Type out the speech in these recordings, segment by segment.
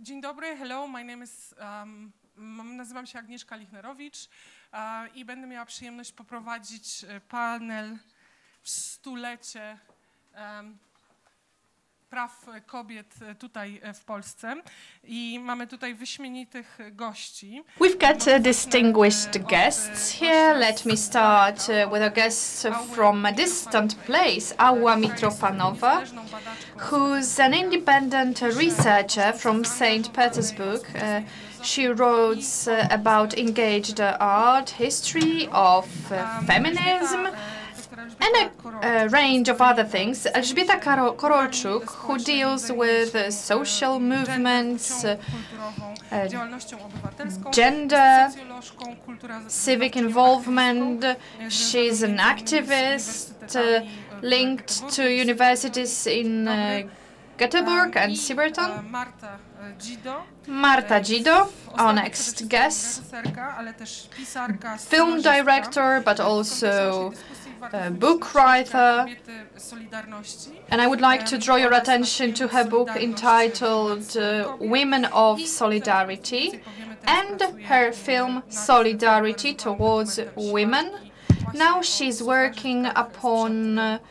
Dzień dobry, hello, my name is, nazywam się Agnieszka Lichnerowicz i będę miała przyjemność poprowadzić panel w stulecie praw kobiet tutaj w Polsce i mamy tutaj wyśmienitych gości. We've got distinguished guests here. Let me start with a guest from a distant place, Ałła Mitrofanova, who's an independent researcher from St. Petersburg. She wrote about engaged art, history of feminism, and a range of other things. Elżbieta Korolczuk, who deals with social movements, gender, civic involvement. She's an activist linked to universities in Göteborg and Siberton. Marta Dzido, our next guest, film director, but also book writer, and I would like to draw your attention to her book entitled Women of Solidarity and her film Solidarity Towards Women. Now she's working upon a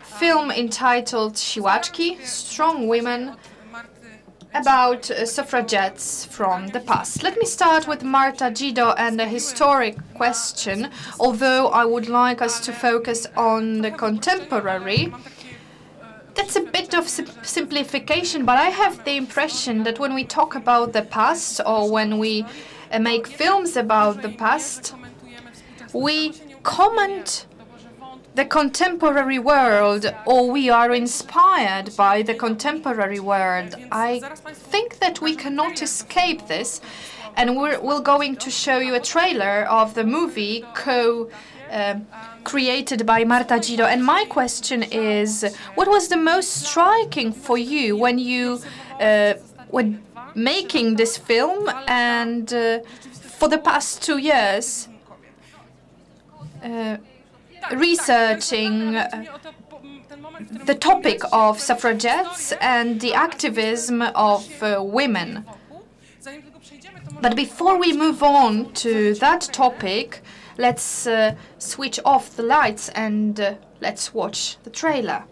film entitled Siłaczki, Strong Women, about suffragettes from the past. Let me start with Marta Dzido and a historic question, although I would like us to focus on the contemporary. That's a bit of simplification, but I have the impression that when we talk about the past or when we make films about the past, we comment the contemporary world, or we are inspired by the contemporary world. I think that we cannot escape this, and we're going to show you a trailer of the movie created by Marta Dzido. And my question is, what was the most striking for you when you were making this film and for the past 2 years? Researching the topic of suffragettes and the activism of women. But before we move on to that topic, let's switch off the lights and let's watch the trailer.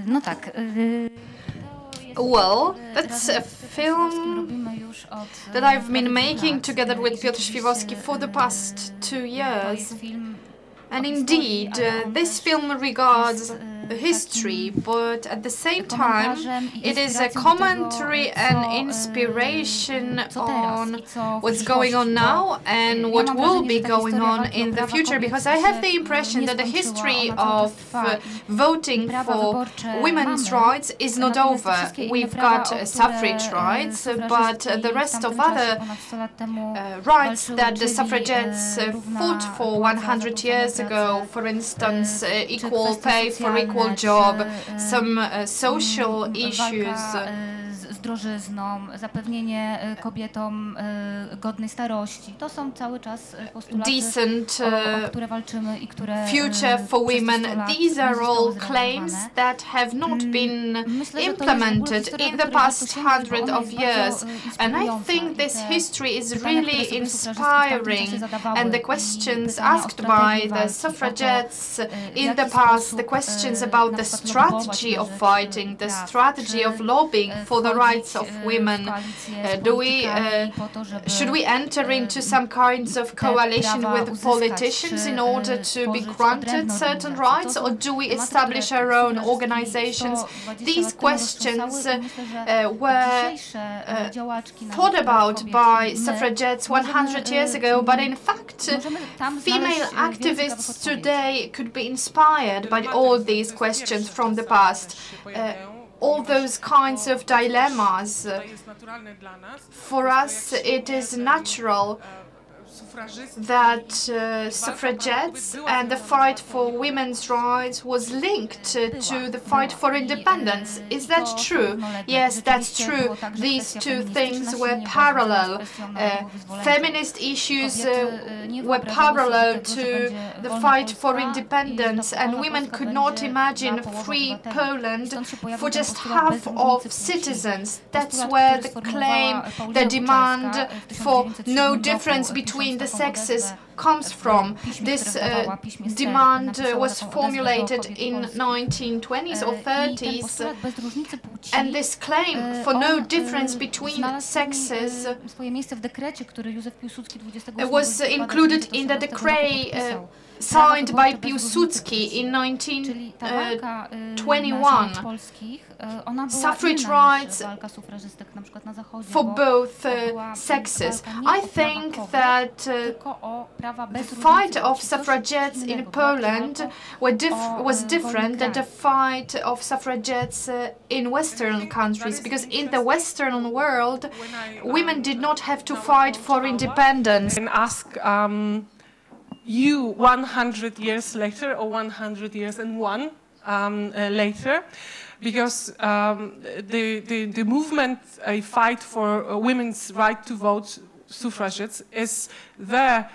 No tak. Well, that's a film that I've been making together with Piotr Śpiwowski for the past 2 years. And indeed, this film regards history, but at the same time, it is a commentary and inspiration on what's going on now and what will be going on in the future, because I have the impression that the history of voting for women's rights is not over. We've got suffrage rights, but the rest of other rights that the suffragettes fought for 100 years ago, for instance, equal pay for equal equal job, some social issues. Z drożyzną, zapewnienie kobietom godnej starości. To są cały czas postulaty, decent o które walczymy i które future for women. These are all claims that have not been implemented in the past 100 of years. And I think this history is really inspiring. And the questions asked by the suffragettes in the past, the questions about the strategy of fighting, the strategy of lobbying for the rights of women. Should we enter into some kinds of coalition with politicians in order to be granted certain rights, or do we establish our own organizations? These questions were thought about by suffragettes 100 years ago, but in fact, female activists today could be inspired by all these questions from the past. All those kinds of dilemmas. For us, it is natural that suffragettes and the fight for women's rights was linked to the fight for independence. Is that true? Yes, that's true. These two things were parallel. Feminist issues were parallel to the fight for independence, and women could not imagine free Poland for just half of citizens. That's where the claim, the demand for no difference between the sexes comes from. This demand was formulated in 1920s or 30s, and this claim for no difference between sexes was included in the decree signed by Piłsudski in 1921. Suffrage rights for both sexes. I think that the fight of suffragettes in Poland was different than the fight of suffragettes in Western countries, because in the Western world, women did not have to fight for independence. And ask you 100 years later, or 100 years and one later, because the movement, a fight for women's right to vote, suffragettes, is there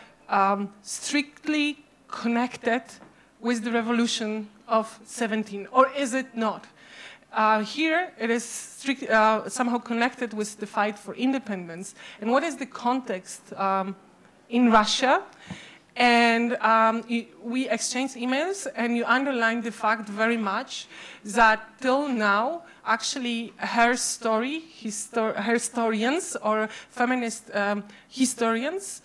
strictly connected with the revolution of 17, or is it not? Here it is somehow connected with the fight for independence. And what is the context in Russia? And we exchanged emails, and you underlined the fact very much that till now, actually, her historians or feminist historians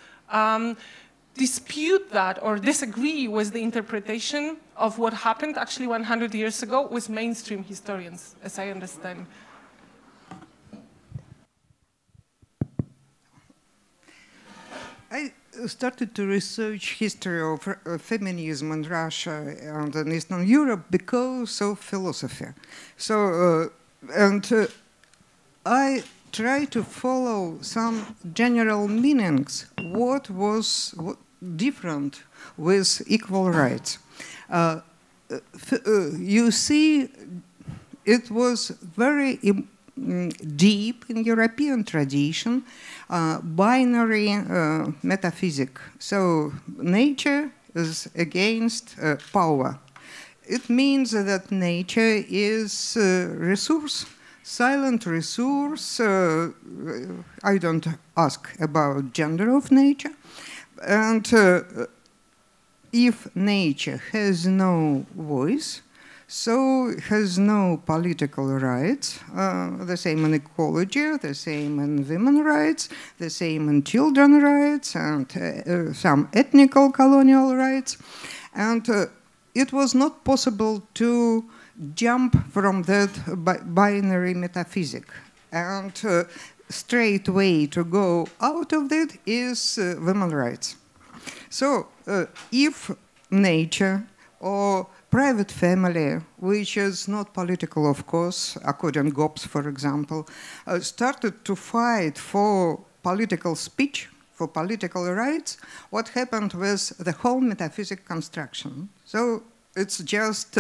dispute that or disagree with the interpretation of what happened actually 100 years ago with mainstream historians, as I understand. I started to research history of feminism in Russia and in Eastern Europe because of philosophy. So, I try to follow some general meanings. What was different with equal rights? You see, it was very deep in European tradition, binary metaphysic. So nature is against power. It means that nature is resource, silent resource. I don't ask about gender of nature. And if nature has no voice, so it has no political rights, the same in ecology, the same in women's rights, the same in children's rights, and some ethnical colonial rights. And it was not possible to jump from that binary metaphysic. And straight way to go out of that is women's rights. So if nature or private family, which is not political, of course, according to Gobbs, for example, started to fight for political speech, for political rights, what happened with the whole metaphysic construction? So it's just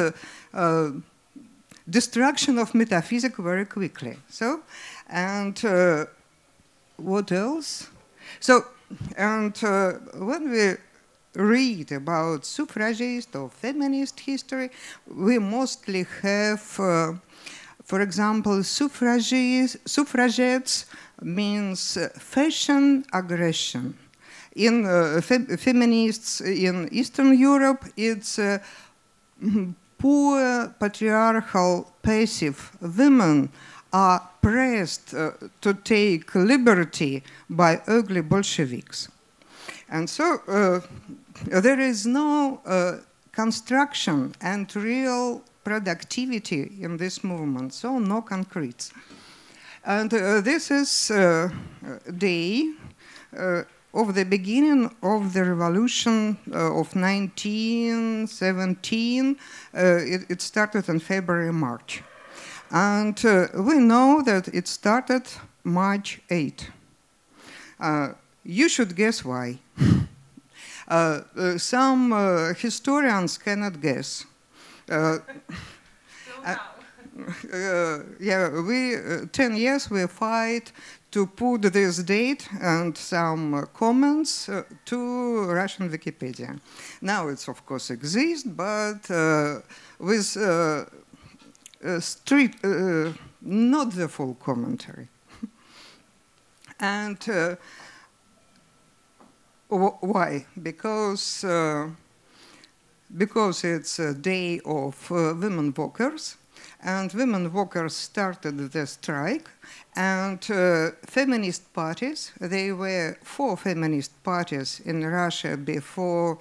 destruction of metaphysics very quickly. So, and what else? So, and when we read about suffragist or feminist history, we mostly have, for example, suffragettes means fashion aggression. In feminists in Eastern Europe, it's poor, patriarchal, passive women are pressed to take liberty by ugly Bolsheviks. And so there is no construction and real productivity in this movement, so no concrete. And this is day of the beginning of the revolution of 1917. It started in February, March. And we know that it started March 8. You should guess why. Some historians cannot guess. Yeah, 10 years we fight to put this date and some comments to Russian Wikipedia. Now it's of course exists, but with not the full commentary. And why? Because it's a day of women workers, and women workers started the strike, and feminist parties, there were 4 feminist parties in Russia before,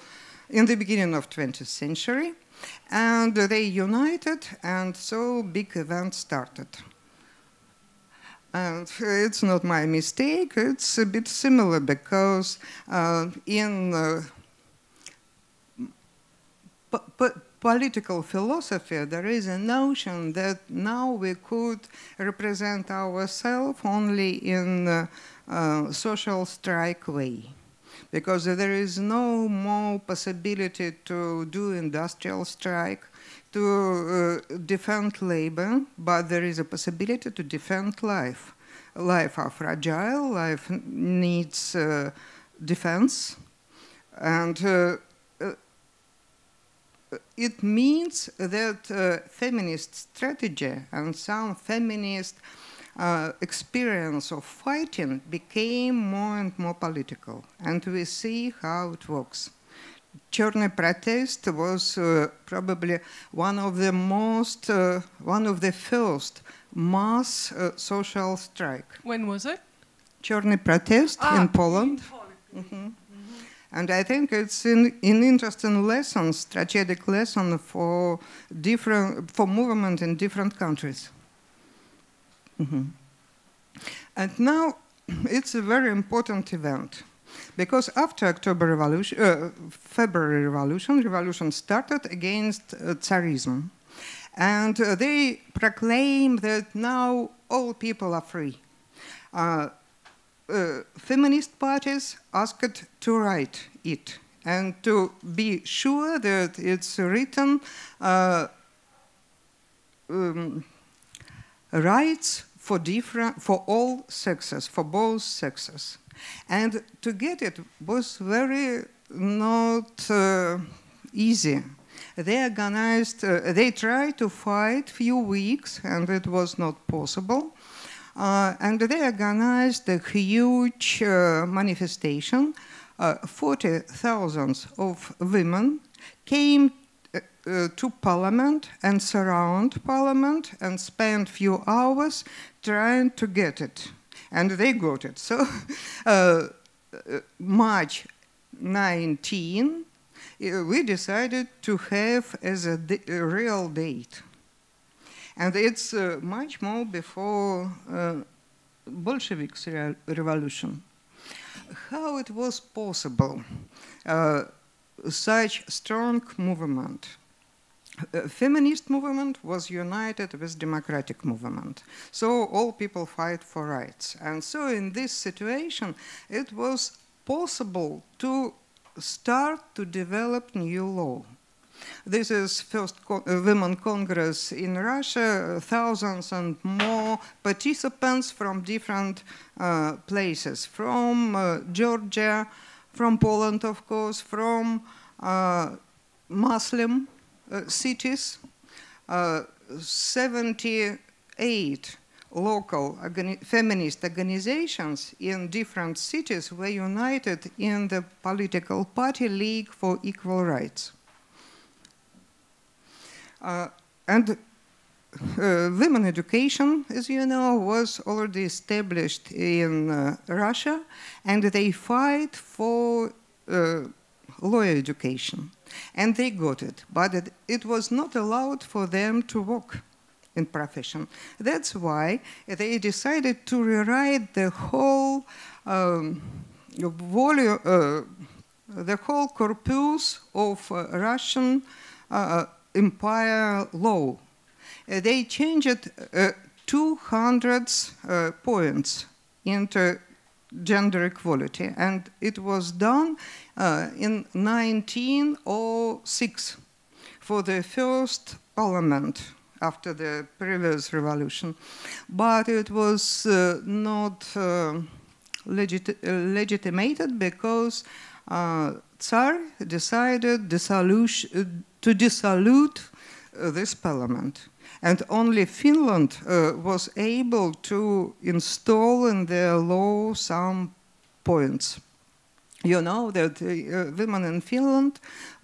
in the beginning of 20th century, and they united, and so big event started. And it's not my mistake, it's a bit similar, because in political philosophy, there is a notion that now we could represent ourselves only in social strike way, because there is no more possibility to do industrial strike, to defend labor, but there is a possibility to defend life. Life are fragile, life needs defense, and it means that feminist strategy and some feminist experience of fighting became more and more political, and we see how it works. Черный protest was probably one of the first mass social strike. When was it? Черный protest in Poland. And I think it's an interesting lesson, strategic lesson for movement in different countries. And now it's a very important event, because after February Revolution started against Tsarism, and they proclaimed that now all people are free. Feminist parties asked to write it and to be sure that it's written rights for all sexes, for both sexes. And to get it was very not easy. They organized, they tried to fight few weeks, and it was not possible. And they organized a huge manifestation. 40,000 of women came to Parliament and surround Parliament and spent few hours trying to get it. And they got it. So March 19, we decided to have as a real date. And it's much more before Bolsheviks revolution. How it was possible, such strong movement? Feminist movement was united with democratic movement. So all people fight for rights. And so in this situation, it was possible to start to develop new law. This is first Women Congress in Russia, thousands and more participants from different places, from Georgia, from Poland, of course, from Muslim cities, 78 local feminist organizations in different cities were united in the political party League for Equal Rights. And women education, as you know, was already established in Russia, and they fight for lawyer education. And they got it, but it was not allowed for them to work in profession. That's why they decided to rewrite the whole the whole corpus of Russian empire law. They changed 200 points into gender equality, and it was done in 1906 for the first parliament after the previous revolution. But it was not legitimated because Tsar decided to dissolve this parliament. And only Finland was able to install in their law some points. You know that women in Finland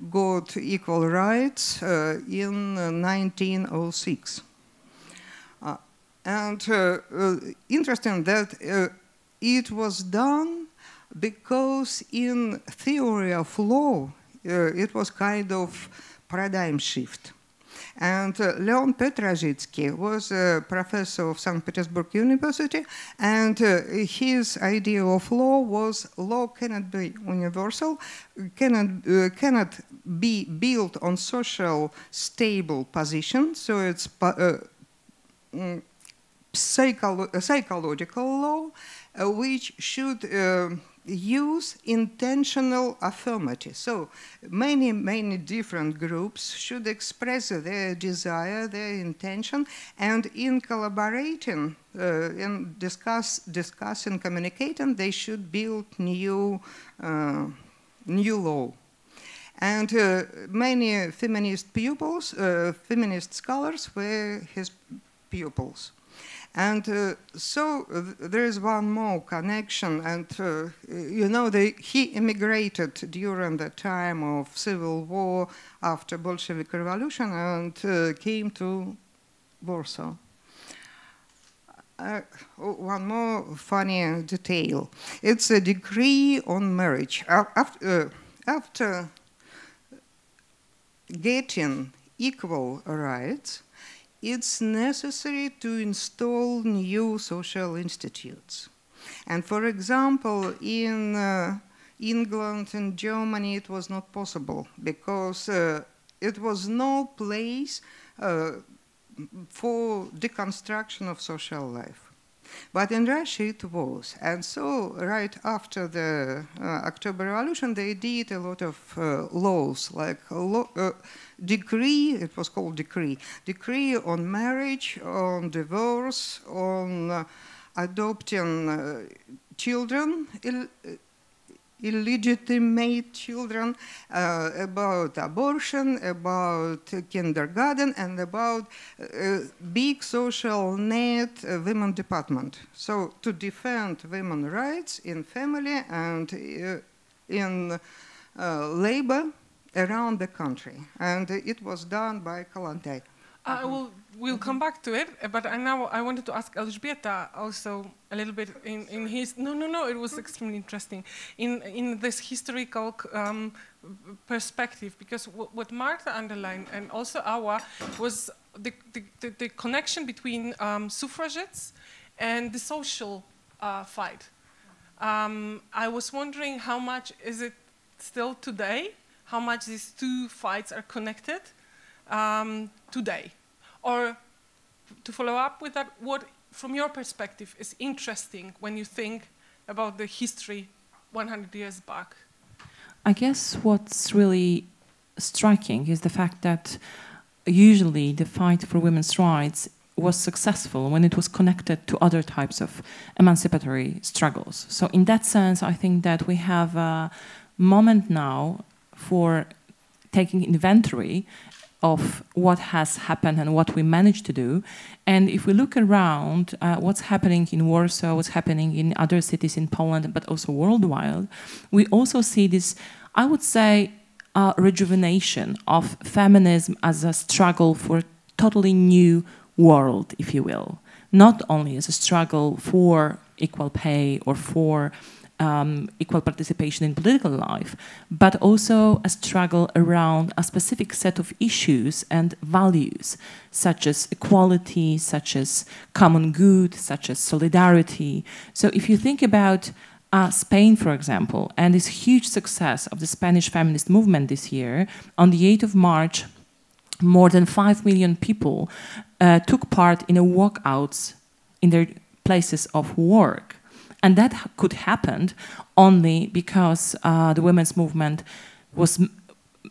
got equal rights in 1906. And interesting that it was done because in theory of law, it was kind of paradigm shift. And Leon Petrozhitsky was a professor of St. Petersburg University, and his idea of law was law cannot be universal, cannot be built on social stable position, so it's psychological law, which should use intentional affirmative. So many different groups should express their desire, their intention, and in collaborating, in discussing, communicating, they should build new law. And many feminist pupils, feminist scholars were his pupils. And so there is one more connection, and you know, he immigrated during the time of civil war after Bolshevik Revolution and came to Warsaw. One more funny detail. It's a decree on marriage. After getting equal rights, it's necessary to install new social institutes. And for example, in England and Germany, it was not possible because it was no place for deconstruction of social life. But in Russia it was. And so right after the October Revolution, they did a lot of laws, like decree, it was called decree on marriage, on divorce, on adopting children, illegitimate children, about abortion, about kindergarten, and about big social net women department. So to defend women's rights in family and in labor around the country. And it was done by Kalantai. We'll come back to it, but I wanted to ask Elżbieta also a little bit in his. No, it was extremely interesting in this historical perspective, because what Marta underlined and also Ałła was the connection between suffragettes and the social fight. I was wondering how much is it still today, how much these two fights are connected today. Or to follow up with that, what, from your perspective, is interesting when you think about the history 100 years back? I guess what's really striking is the fact that usually the fight for women's rights was successful when it was connected to other types of emancipatory struggles. So in that sense, I think that we have a moment now for taking inventory of what has happened and what we managed to do. And if we look around what's happening in Warsaw, what's happening in other cities in Poland, but also worldwide, we also see this, I would say, rejuvenation of feminism as a struggle for a totally new world, if you will. Not only as a struggle for equal pay or for equal participation in political life, but also a struggle around a specific set of issues and values, such as equality, such as common good, such as solidarity. So if you think about Spain, for example, and this huge success of the Spanish feminist movement this year, on the 8th of March, more than 5 million people took part in walkouts in their places of work. And that could happen only because the women's movement was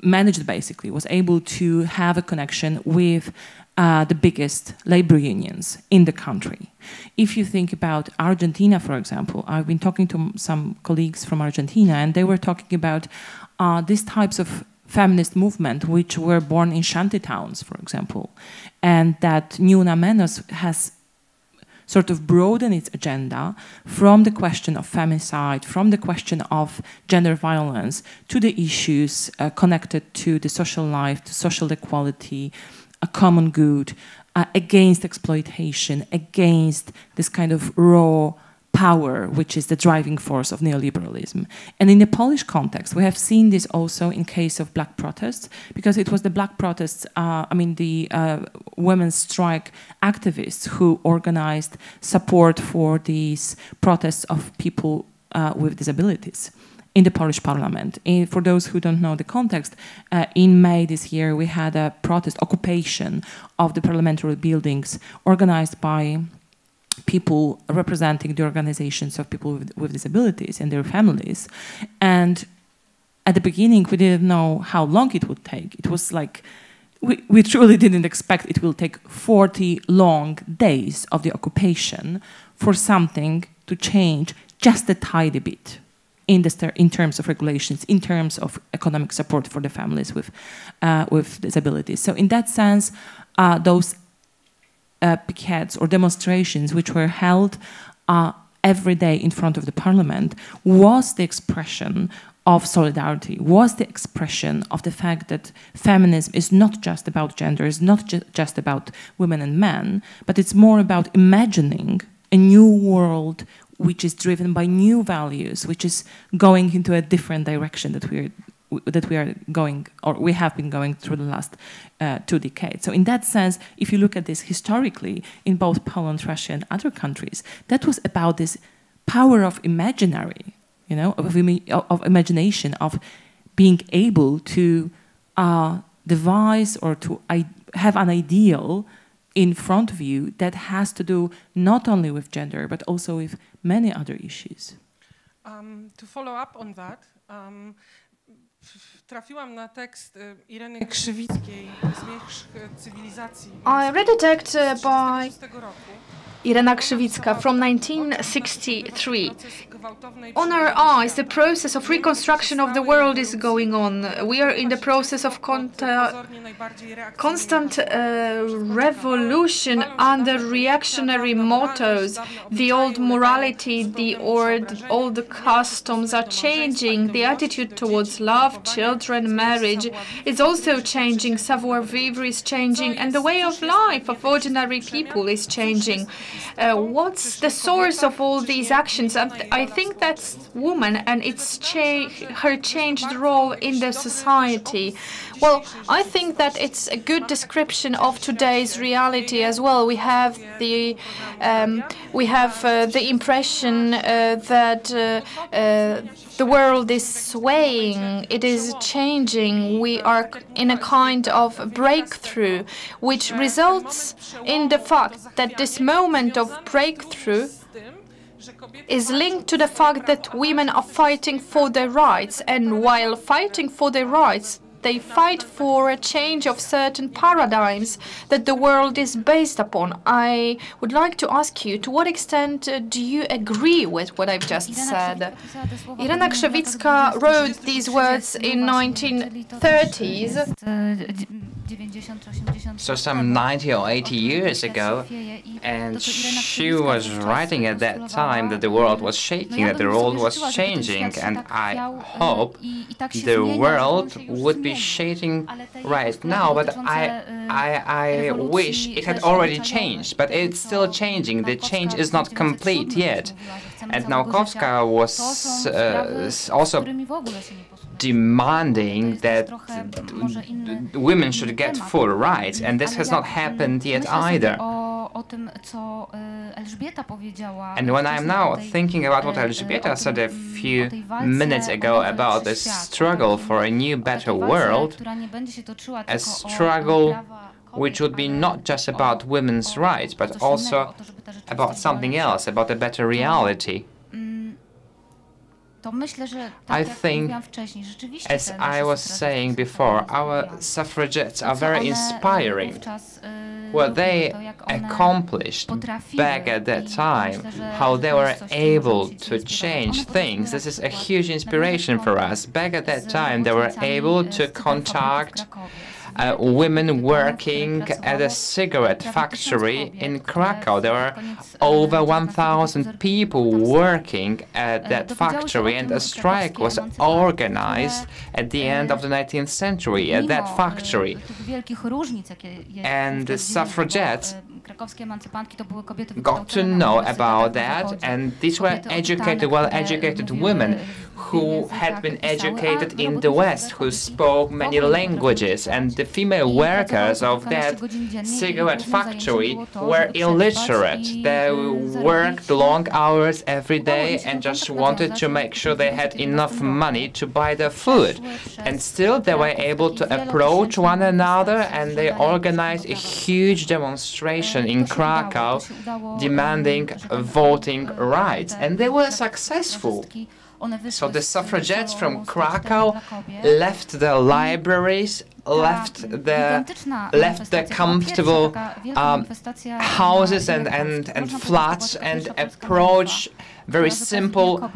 managed, basically, was able to have a connection with the biggest labor unions in the country. If you think about Argentina, for example, I've been talking to some colleagues from Argentina, and they were talking about these types of feminist movement which were born in shanty towns, for example, and that Ni Una Menos has sort of broadened its agenda from the question of femicide, from the question of gender violence, to the issues connected to the social life, to social equality, a common good, against exploitation, against this kind of raw power, which is the driving force of neoliberalism. And in the Polish context, we have seen this also in case of black protests, because it was the black protests, the women's strike activists who organized support for these protests of people with disabilities in the Polish parliament. For those who don't know the context, in May this year, we had a protest occupation of the parliamentary buildings organized by people representing the organizations of people with disabilities and their families. And at the beginning, we didn't know how long it would take. It was like, we truly didn't expect it will take 40 long days of the occupation for something to change just a tiny bit in terms of regulations, in terms of economic support for the families with disabilities. So in that sense, those pickets or demonstrations which were held every day in front of the parliament was the expression of solidarity, was the expression of the fact that feminism is not just about gender, is not just about women and men, but it's more about imagining a new world which is driven by new values, which is going into a different direction that we are going, or we have been going through the last 2 decades. So in that sense, if you look at this historically in both Poland, Russia, and other countries, that was about this power of imaginary, of imagination, of being able to devise or to have an ideal in front of you that has to do not only with gender, but also with many other issues. To follow up on that, trafiłam na tekst Ireny Krzywickiej Zmierzch cywilizacji. I read a text by Irena Krzywicka from 1963. On our eyes, the process of reconstruction of the world is going on. We are in the process of constant revolution under reactionary mottos. The old morality, the old customs are changing. The attitude towards love, children, marriage is also changing. Savoir-vivre is changing, and the way of life of ordinary people is changing. What's the source of all these actions? I think that's woman and her changed role in the society. Well, I think that it's a good description of today's reality as well. We have the impression that the world is swaying, it is changing. We are in a kind of breakthrough, which results in the fact that this moment of breakthrough is linked to the fact that women are fighting for their rights, and while fighting for their rights, they fight for a change of certain paradigms that the world is based upon. I would like to ask you, to what extent do you agree with what I've just said? Irena Krzewicka wrote these words in 1930s. So some 90 or 80 years ago, and she was writing at that time that the world was shaking, that the world was changing, and I hope the world would be shaking right now, but I wish it had already changed, but it's still changing. The change is not complete yet. And Naukowska was also demanding that women should get full rights, and this has not happened yet either. And when I'm now thinking about what Elżbieta said a few minutes ago about the struggle for a new, better world, a struggle which would be not just about women's rights, but also about something else, about a better reality. I think, as I was saying before, our suffragettes are very inspiring. What they accomplished back at that time, how they were able to change things, this is a huge inspiration for us. Back at that time, they were able to contact women working at a cigarette factory in Krakow. There were over 1,000 people working at that factory, and a strike was organized at the end of the 19th century at that factory. And the suffragettes got to know about that, and these were educated, well-educated women who had been educated in the West, who spoke many languages, and the female workers of that cigarette factory were illiterate. They worked long hours every day and just wanted to make sure they had enough money to buy their food. And still they were able to approach one another, and they organized a huge demonstration in Krakow demanding voting rights, and they were successful. So the suffragettes from Krakow left their libraries, left the comfortable houses and flats, and approached very simple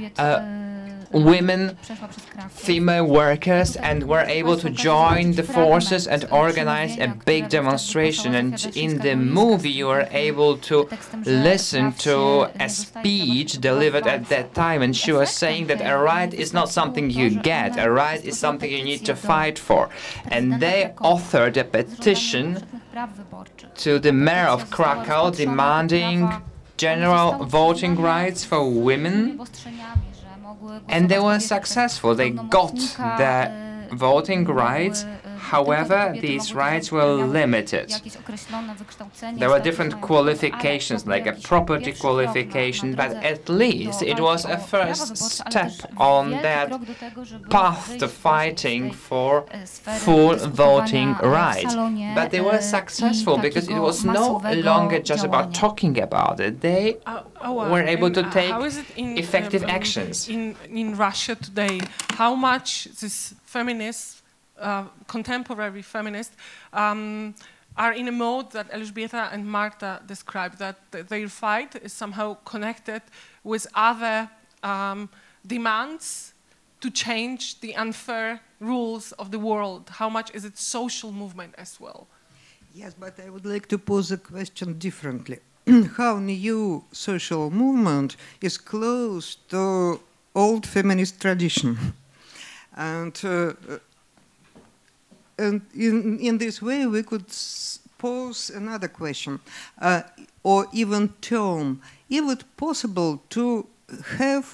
women, female workers, and were able to join the forces and organize a big demonstration. And in the movie you were able to listen to a speech delivered at that time, and she was saying that a right is not something you get, a right is something you need to fight for. And they authored a petition to the mayor of Krakow demanding general voting rights for women. And they were successful. They got the voting rights. However, these rights were limited. There were different qualifications, like a property qualification, but at least it was a first step on that path to fighting for full voting rights. But they were successful because it was no longer just about talking about it. They were able to take effective actions. In Russia today, how much this feminists, contemporary feminists, are in a mode that Elżbieta and Marta described, that their fight is somehow connected with other demands to change the unfair rules of the world. How much is it social movement as well? Yes, but I would like to pose the question differently. How new social movement is close to old feminist tradition? And in this way, we could pose another question, or even term, is it possible to have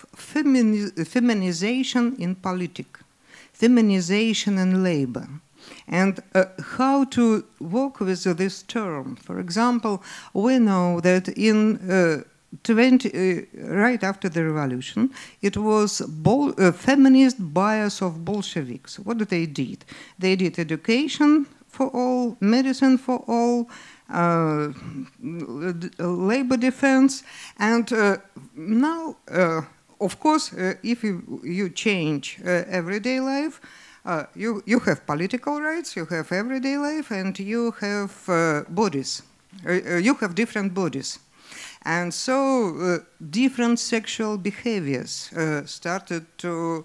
feminization in politics, feminization in labor, and how to work with this term? For example, we know that in right after the revolution, it was feminist bias of Bolsheviks. What they did? They did education for all, medicine for all, labor defense, and now, of course, if you change everyday life, You have political rights, you have everyday life, and you have bodies. You have different bodies. And so different sexual behaviors started to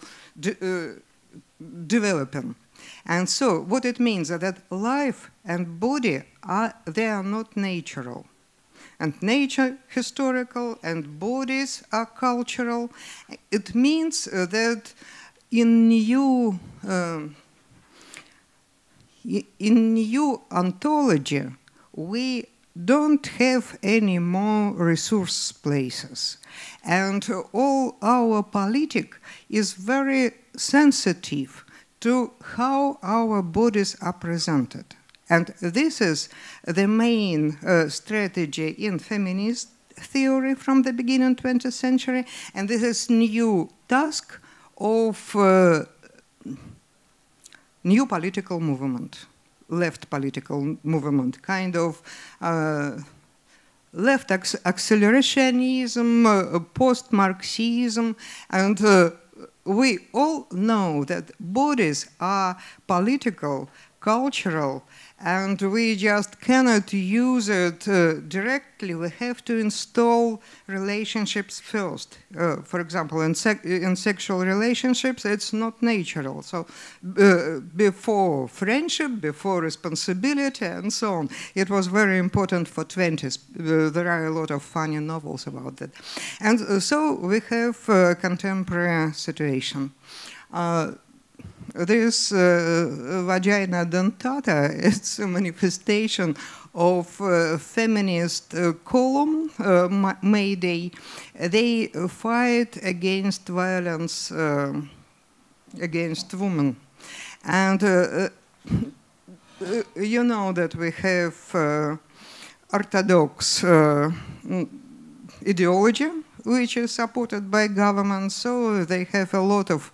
developing. And so what it means is that life and body, they are not natural. And nature historical and bodies are cultural. It means that in new ontology, we don't have any more resource places. And all our politic is very sensitive to how our bodies are presented. And this is the main strategy in feminist theory from the beginning 20th century. And this is new task of new political movement, left political movement, kind of left accelerationism, post-Marxism, and we all know that bodies are political, cultural, and we just cannot use it directly. We have to install relationships first. For example, in sexual relationships, it's not natural. So before friendship, before responsibility, and so on. It was very important for 20s. There are a lot of funny novels about that. And so we have a contemporary situation. This vagina dentata, it's a manifestation of feminist column, Mayday. They fight against violence against women. And you know that we have orthodox ideology, which is supported by government, so they have a lot of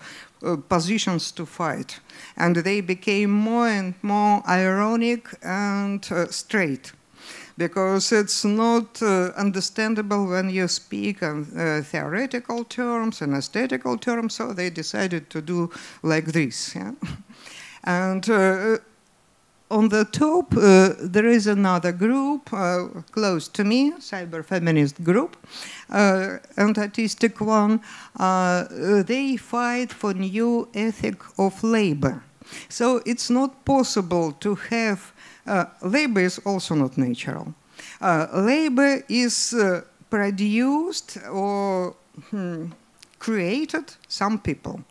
positions to fight. And they became more and more ironic and straight, because it's not understandable when you speak in theoretical terms and aesthetical terms, so they decided to do like this. Yeah? And on the top, there is another group close to me, cyber-feminist group, an artistic one. They fight for new ethic of labor. So it's not possible to have, labor is also not natural. Labor is produced or created some people.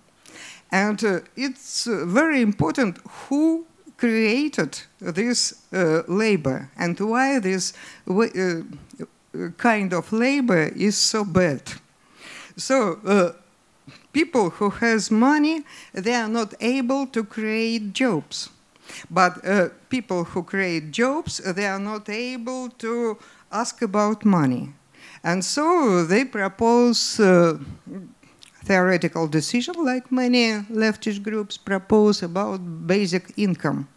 And it's very important who created this labor and why this kind of labor is so bad. So people who has money, they are not able to create jobs. But people who create jobs, they are not able to ask about money. And so they propose theoretical decision, like many leftist groups propose, about basic income.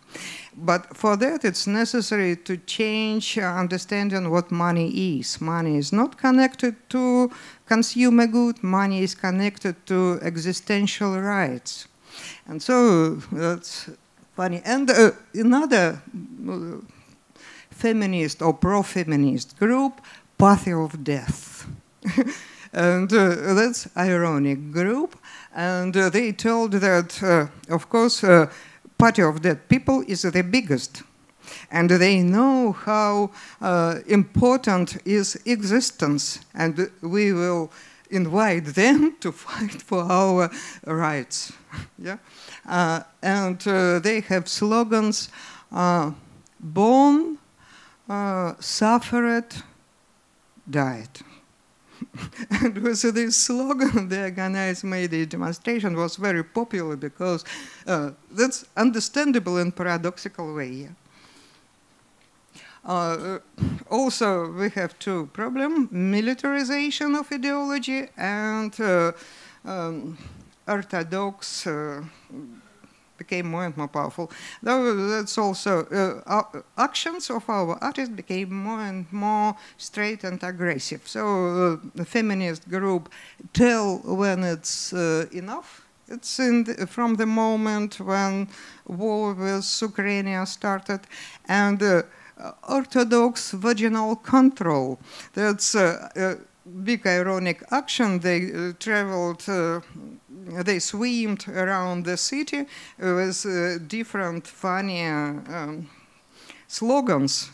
But for that, it's necessary to change understanding what money is. Money is not connected to consumer good. Money is connected to existential rights. And so that's funny. And another feminist or pro-feminist group, Party of Death. And that's ironic group. And they told that, of course, Party of Dead people is the biggest. And they know how important is existence. And we will invite them to fight for our rights. Yeah? And they have slogans, born, suffered, died. And with this slogan, the organized Mayday demonstration was very popular because that's understandable in paradoxical way. Also, we have two problems: militarization of ideology and orthodox became more and more powerful. Though that's also actions of our artists became more and more straight and aggressive. So the feminist group tell when it's enough It's from the moment when war with Ukraine started, and Orthodox vaginal control. That's a big ironic action. They traveled, they swam around the city with different funny slogans.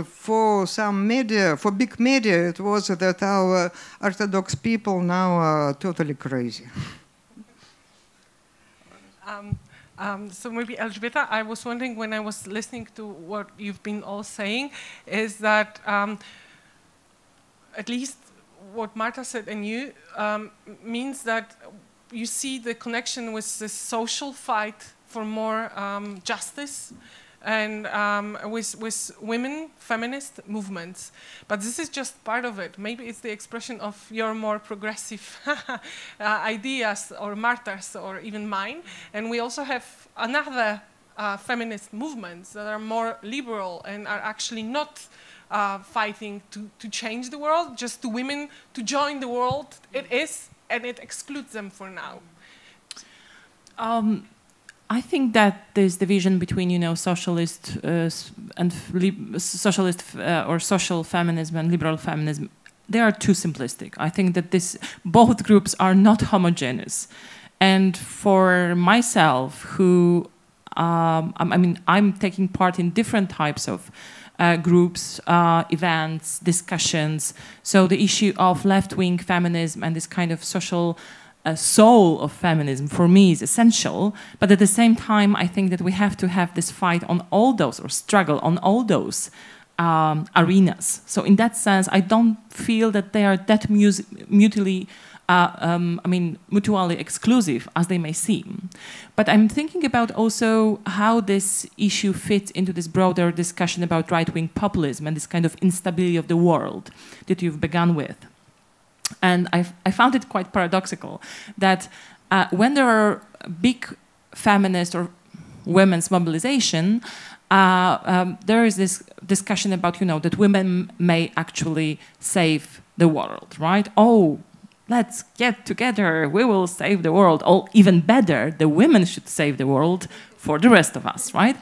For some media, for big media, it was that our Orthodox people now are totally crazy. So maybe Elżbieta, I was wondering when I was listening to what you've been all saying, is that at least what Marta said and you means that you see the connection with the social fight for more justice and with women, feminist movements. But this is just part of it. Maybe it's the expression of your more progressive ideas, or Marta's, or even mine. And we also have another feminist movements that are more liberal and are actually not fighting to change the world, just to women to join the world. It is, and it excludes them for now. I think that this division between, you know, socialist and socialist or social feminism and liberal feminism, they are too simplistic. I think that both groups are not homogeneous. And for myself, who I'm taking part in different types of groups, events, discussions. So the issue of left-wing feminism and this kind of social soul of feminism for me is essential, but at the same time I think that we have to have this fight on all those, or struggle on all those arenas. So in that sense I don't feel that they are that mutually exclusive as they may seem. But I'm thinking about also how this issue fits into this broader discussion about right-wing populism and this kind of instability of the world that you've begun with. And I found it quite paradoxical that when there are big feminist or women's mobilization, there is this discussion about, you know, that women may actually save the world, right? Oh, let's get together, we will save the world. Or even better, the women should save the world for the rest of us, right?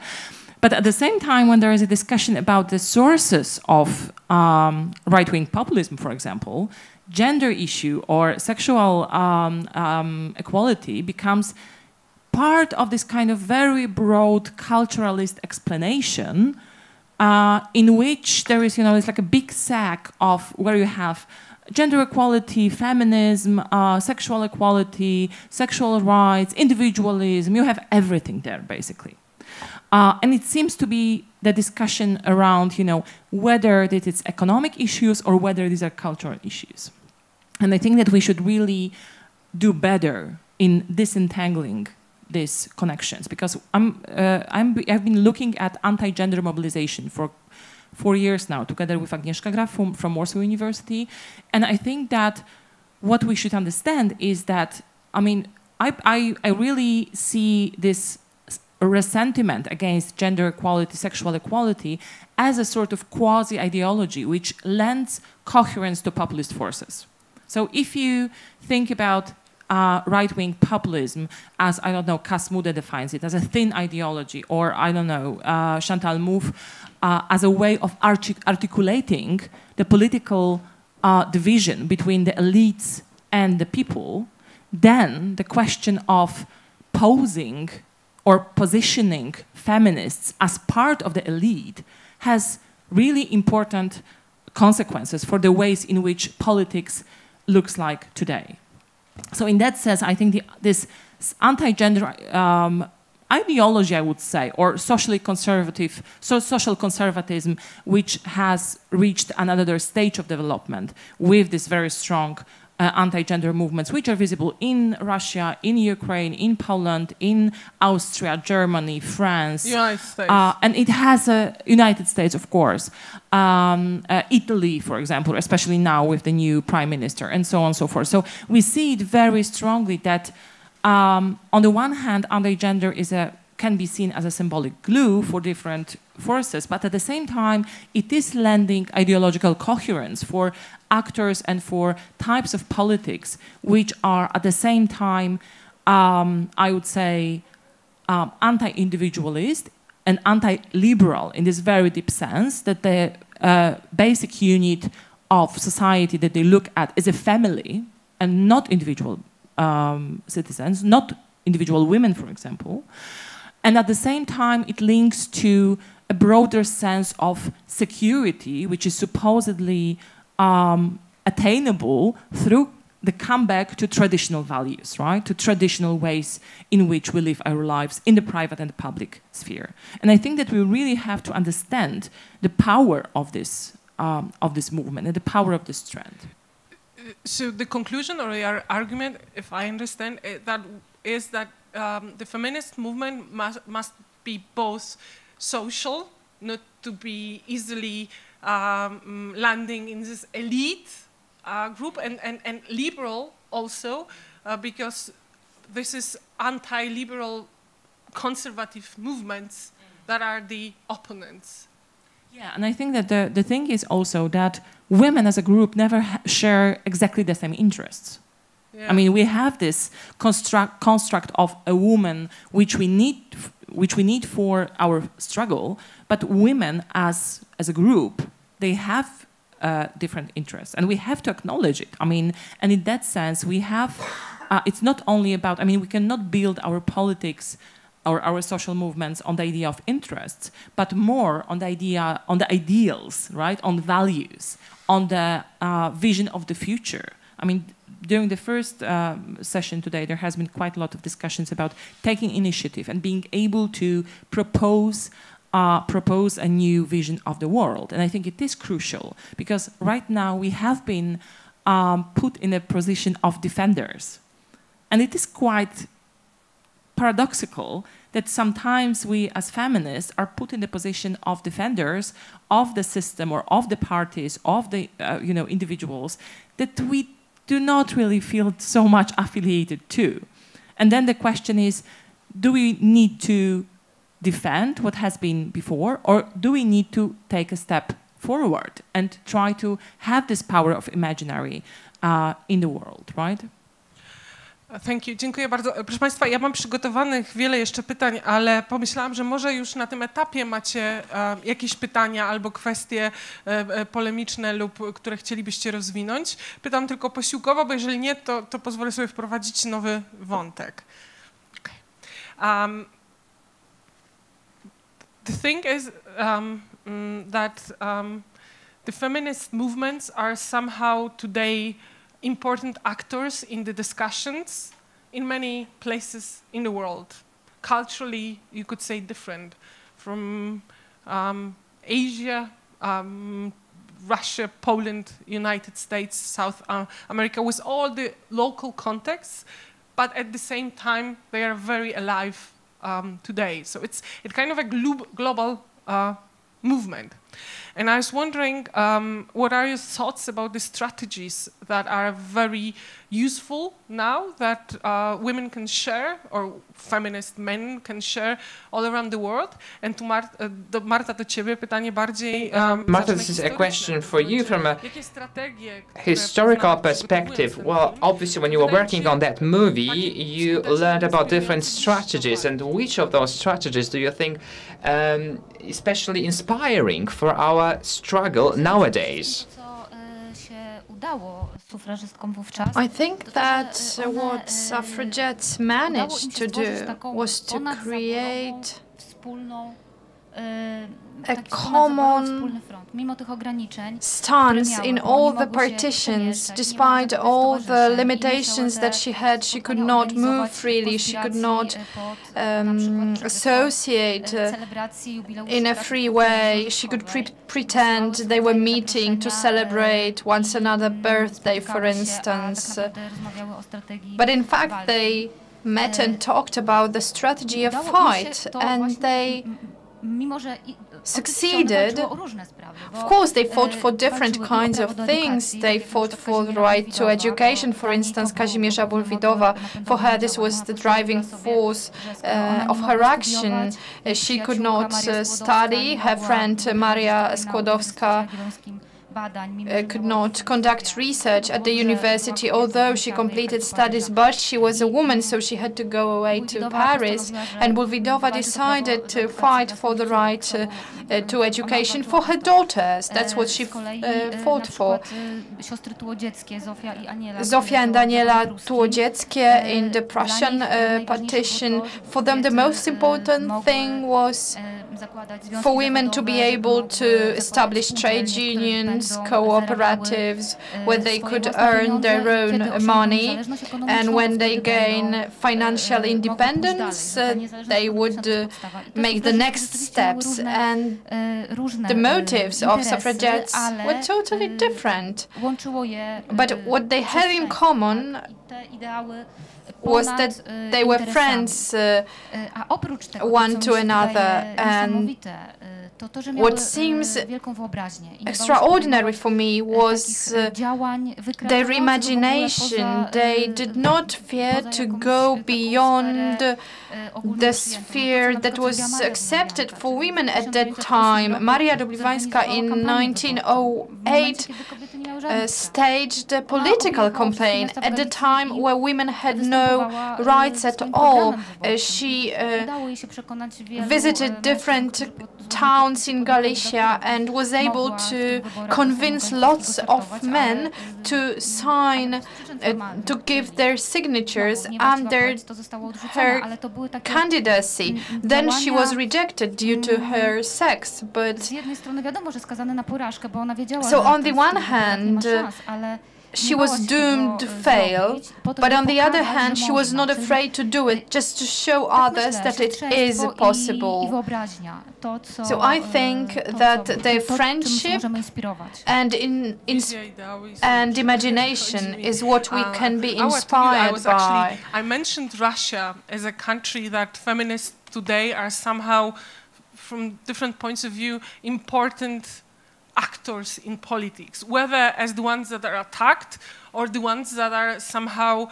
But at the same time, when there is a discussion about the sources of right-wing populism, for example, gender issue or sexual equality becomes part of this kind of very broad culturalist explanation in which there is, you know, it's like a big sack of where you have gender equality, feminism, sexual equality, sexual rights, individualism. You have everything there, basically. And it seems to be the discussion around, you know, whether it is economic issues or whether these are cultural issues. And I think that we should really do better in disentangling these connections, because I've been looking at anti-gender mobilization for 4 years now, together with Agnieszka from Warsaw University. And I think that what we should understand is that, I mean, I really see this resentment against gender equality, sexual equality, as a sort of quasi-ideology which lends coherence to populist forces. So if you think about right-wing populism as, I don't know, Kasmude defines it, as a thin ideology, or, I don't know, Chantal Mouffe, as a way of articulating the political division between the elites and the people, then the question of posing or positioning feminists as part of the elite has really important consequences for the ways in which politics looks like today. So in that sense, I think this anti-gender ideology, I would say, or social conservatism, which has reached another stage of development with this very strong anti-gender movements, which are visible in Russia, in Ukraine, in Poland, in Austria, Germany, France. United States. And it has United States, of course. Italy, for example, especially now with the new prime minister, and so on and so forth. So we see it very strongly that on the one hand, anti-gender is a can be seen as a symbolic glue for different forces, but at the same time, it is lending ideological coherence for actors and for types of politics which are at the same time, I would say, anti-individualist and anti-liberal in this very deep sense, that the basic unit of society that they look at is a family and not individual citizens, not individual women, for example. And at the same time, it links to a broader sense of security, which is supposedly attainable through the comeback to traditional values, right? To traditional ways in which we live our lives in the private and the public sphere. And I think that we really have to understand the power of this movement and the power of this trend. So the conclusion or your argument, if I understand, is that the feminist movement must be both social, not to be easily landing in this elite group, and liberal also, because this is anti-liberal conservative movements that are the opponents. Yeah, and I think that the thing is also that women as a group never share exactly the same interests. Yeah. I mean, we have this construct of a woman which we need for our struggle, but women as a group, they have different interests, and we have to acknowledge it. I mean, and in that sense, we have. It's not only about. I mean, we cannot build our politics or our social movements on the idea of interests, but more on the idea, on the ideals, right? On values, on the vision of the future. I mean, during the first session today, there has been quite a lot of discussions about taking initiative and being able to propose a new vision of the world. And I think it is crucial because right now we have been put in a position of defenders. And it is quite paradoxical that sometimes we as feminists are put in the position of defenders of the system or of the parties, of the individuals that we do not really feel so much affiliated to. And then the question is, do we need to defend what has been before, or do we need to take a step forward and try to have this power of imaginary in the world, right? Thank you. Dziękuję bardzo. Proszę Państwa, ja mam przygotowanych wiele jeszcze pytań, ale pomyślałam, że może już na tym etapie macie jakieś pytania albo kwestie polemiczne lub które chcielibyście rozwinąć. Pytam tylko posiłkowo, bo jeżeli nie, to pozwolę sobie wprowadzić nowy wątek. Okay. The thing is that the feminist movements are somehow today important actors in the discussions in many places in the world. Culturally, you could say different. From Asia, Russia, Poland, United States, South America, with all the local contexts, but at the same time, they are very alive today. So it's kind of a global movement. And I was wondering, what are your thoughts about the strategies that are very useful now that women can share, or feminist men can share all around the world? And to Marta, to ciebie pytanie bardziej... Marta, this is a question for you from a historical perspective. Well, obviously, when you were working on that movie, you learned about different strategies. And which of those strategies do you think especially inspiring for our struggle nowadays? I think that what suffragettes managed to do was to create a common stance in all the partitions. Despite all the limitations that she had, she could not move freely, she could not associate in a free way. She could pretend they were meeting to celebrate once another birthday, for instance. But in fact, they met and talked about the strategy of fight, and they succeeded. Of course, they fought for different kinds of things. They fought for the right to education. For instance, Kazimierza Bulwidowa, for her this was the driving force of her action. She could not study. Her friend Maria Skłodowska could not conduct research at the university, although she completed studies, but she was a woman, so she had to go away to Paris. And Bulwidowa decided to fight for the right to education for her daughters. That's what she fought for. Zofia and Daniela Tułodzieckie in the Prussian partition, for them the most important thing was for women to be able to establish trade unions, cooperatives, where they could earn their own money, and when they gain financial independence, they would make the next steps. And the motives of suffragettes were totally different. But what they had in common was that they were friends one to another, and what seems extraordinary for me was their imagination. They did not fear to go beyond the sphere that was accepted for women at that time. Maria Dobliwańska in 1908 staged a political campaign at the time where women had no rights at all. She visited different towns in Galicia and was able to convince lots of men to sign, to give their signatures under her candidacy. Then she was rejected due to her sex. But so on the one hand, she was doomed to fail, but on the other hand, she was not afraid to do it, just to show others that it is possible. So I think that their friendship and imagination is what we can be inspired by. I mentioned Russia as a country that feminists today are somehow, from different points of view, important actors in politics, whether as the ones that are attacked or the ones that are somehow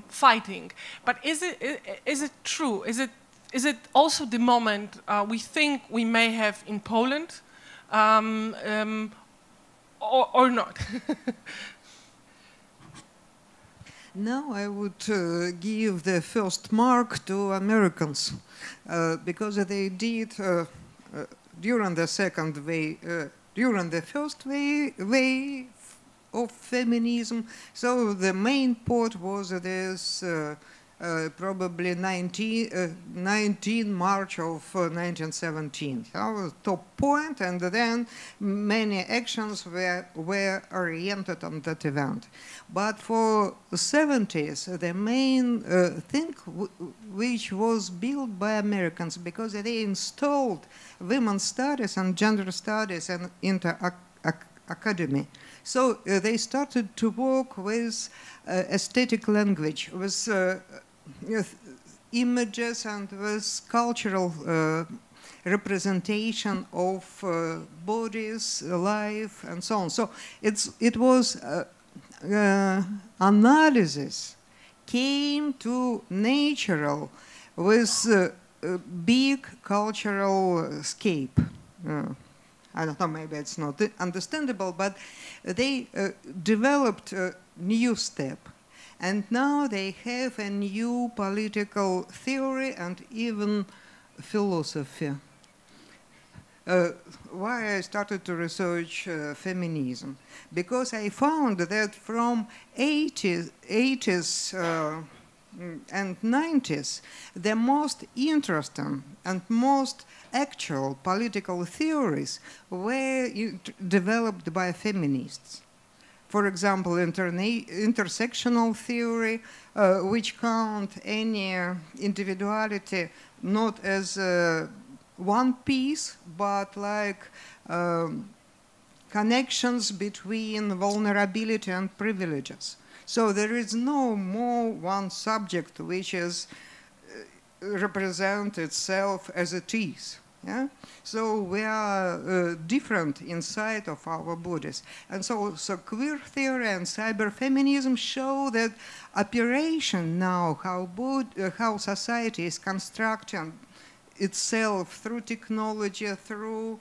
fighting. But is it true? Is it also the moment we think we may have in Poland, or not? Now I would give the first mark to Americans because they did during the second wave. During the first wave of feminism, so the main part was this probably 19 March of 1917. That was top point, and then many actions were oriented on that event. But for the 70s, the main thing which was built by Americans, because they installed women's studies and gender studies and into academy. So they started to work with aesthetic language, with images and with cultural representation of bodies, life, and so on. So it was analysis came to natural with big cultural scape. I don't know, maybe it's not understandable, but they developed a new step. And now they have a new political theory and even philosophy. Why I started to research feminism? Because I found that from 80s and 90s, the most interesting and most actual political theories were developed by feminists. For example, intersectional theory, which count any individuality not as one piece, but like connections between vulnerability and privileges. So there is no more one subject which is represent itself as it is. Yeah? So we are different inside of our bodies. And so queer theory and cyberfeminism show that operation now, how society is constructing itself through technology, through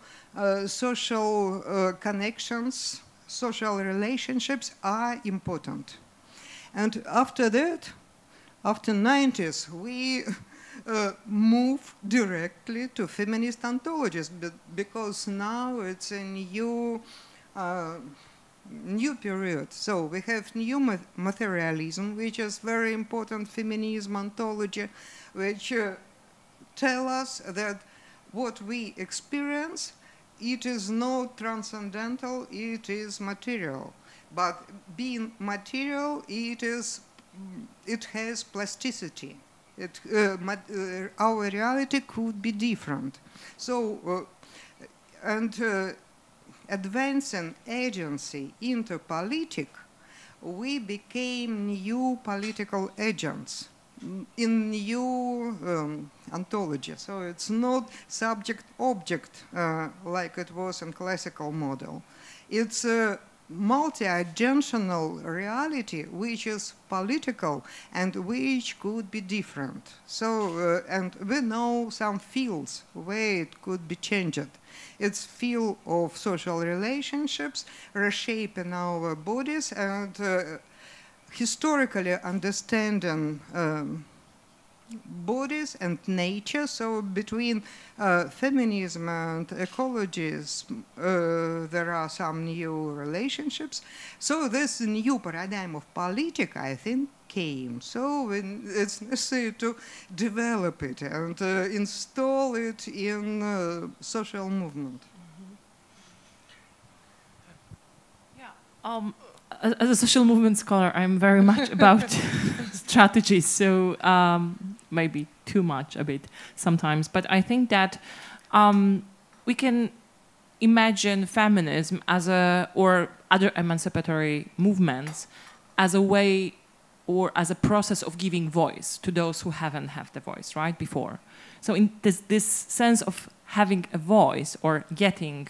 social connections, social relationships are important. And after that, after 90s, we move directly to feminist ontologies, because now it's a new period. So we have new materialism, which is very important feminism ontology, which tell us that what we experience, it is not transcendental, it is material. But being material, it has plasticity. Our reality could be different. So, advancing agency into politics, we became new political agents in new ontology. So it's not subject-object like it was in classical model. It's a multi-agentional reality which is political and which could be different. So, and we know some fields where it could be changed. It's field of social relationships, reshaping our bodies, and historically understanding bodies and nature. So between feminism and ecologies, there are some new relationships. So this new paradigm of politics, I think, came. So it's necessary to develop it and install it in social movement. Yeah. As a social movement scholar, I'm very much about strategies, so maybe too much a bit sometimes. But I think that we can imagine feminism as or other emancipatory movements as a way or as a process of giving voice to those who haven't had the voice, right, before. So in this sense of having a voice or getting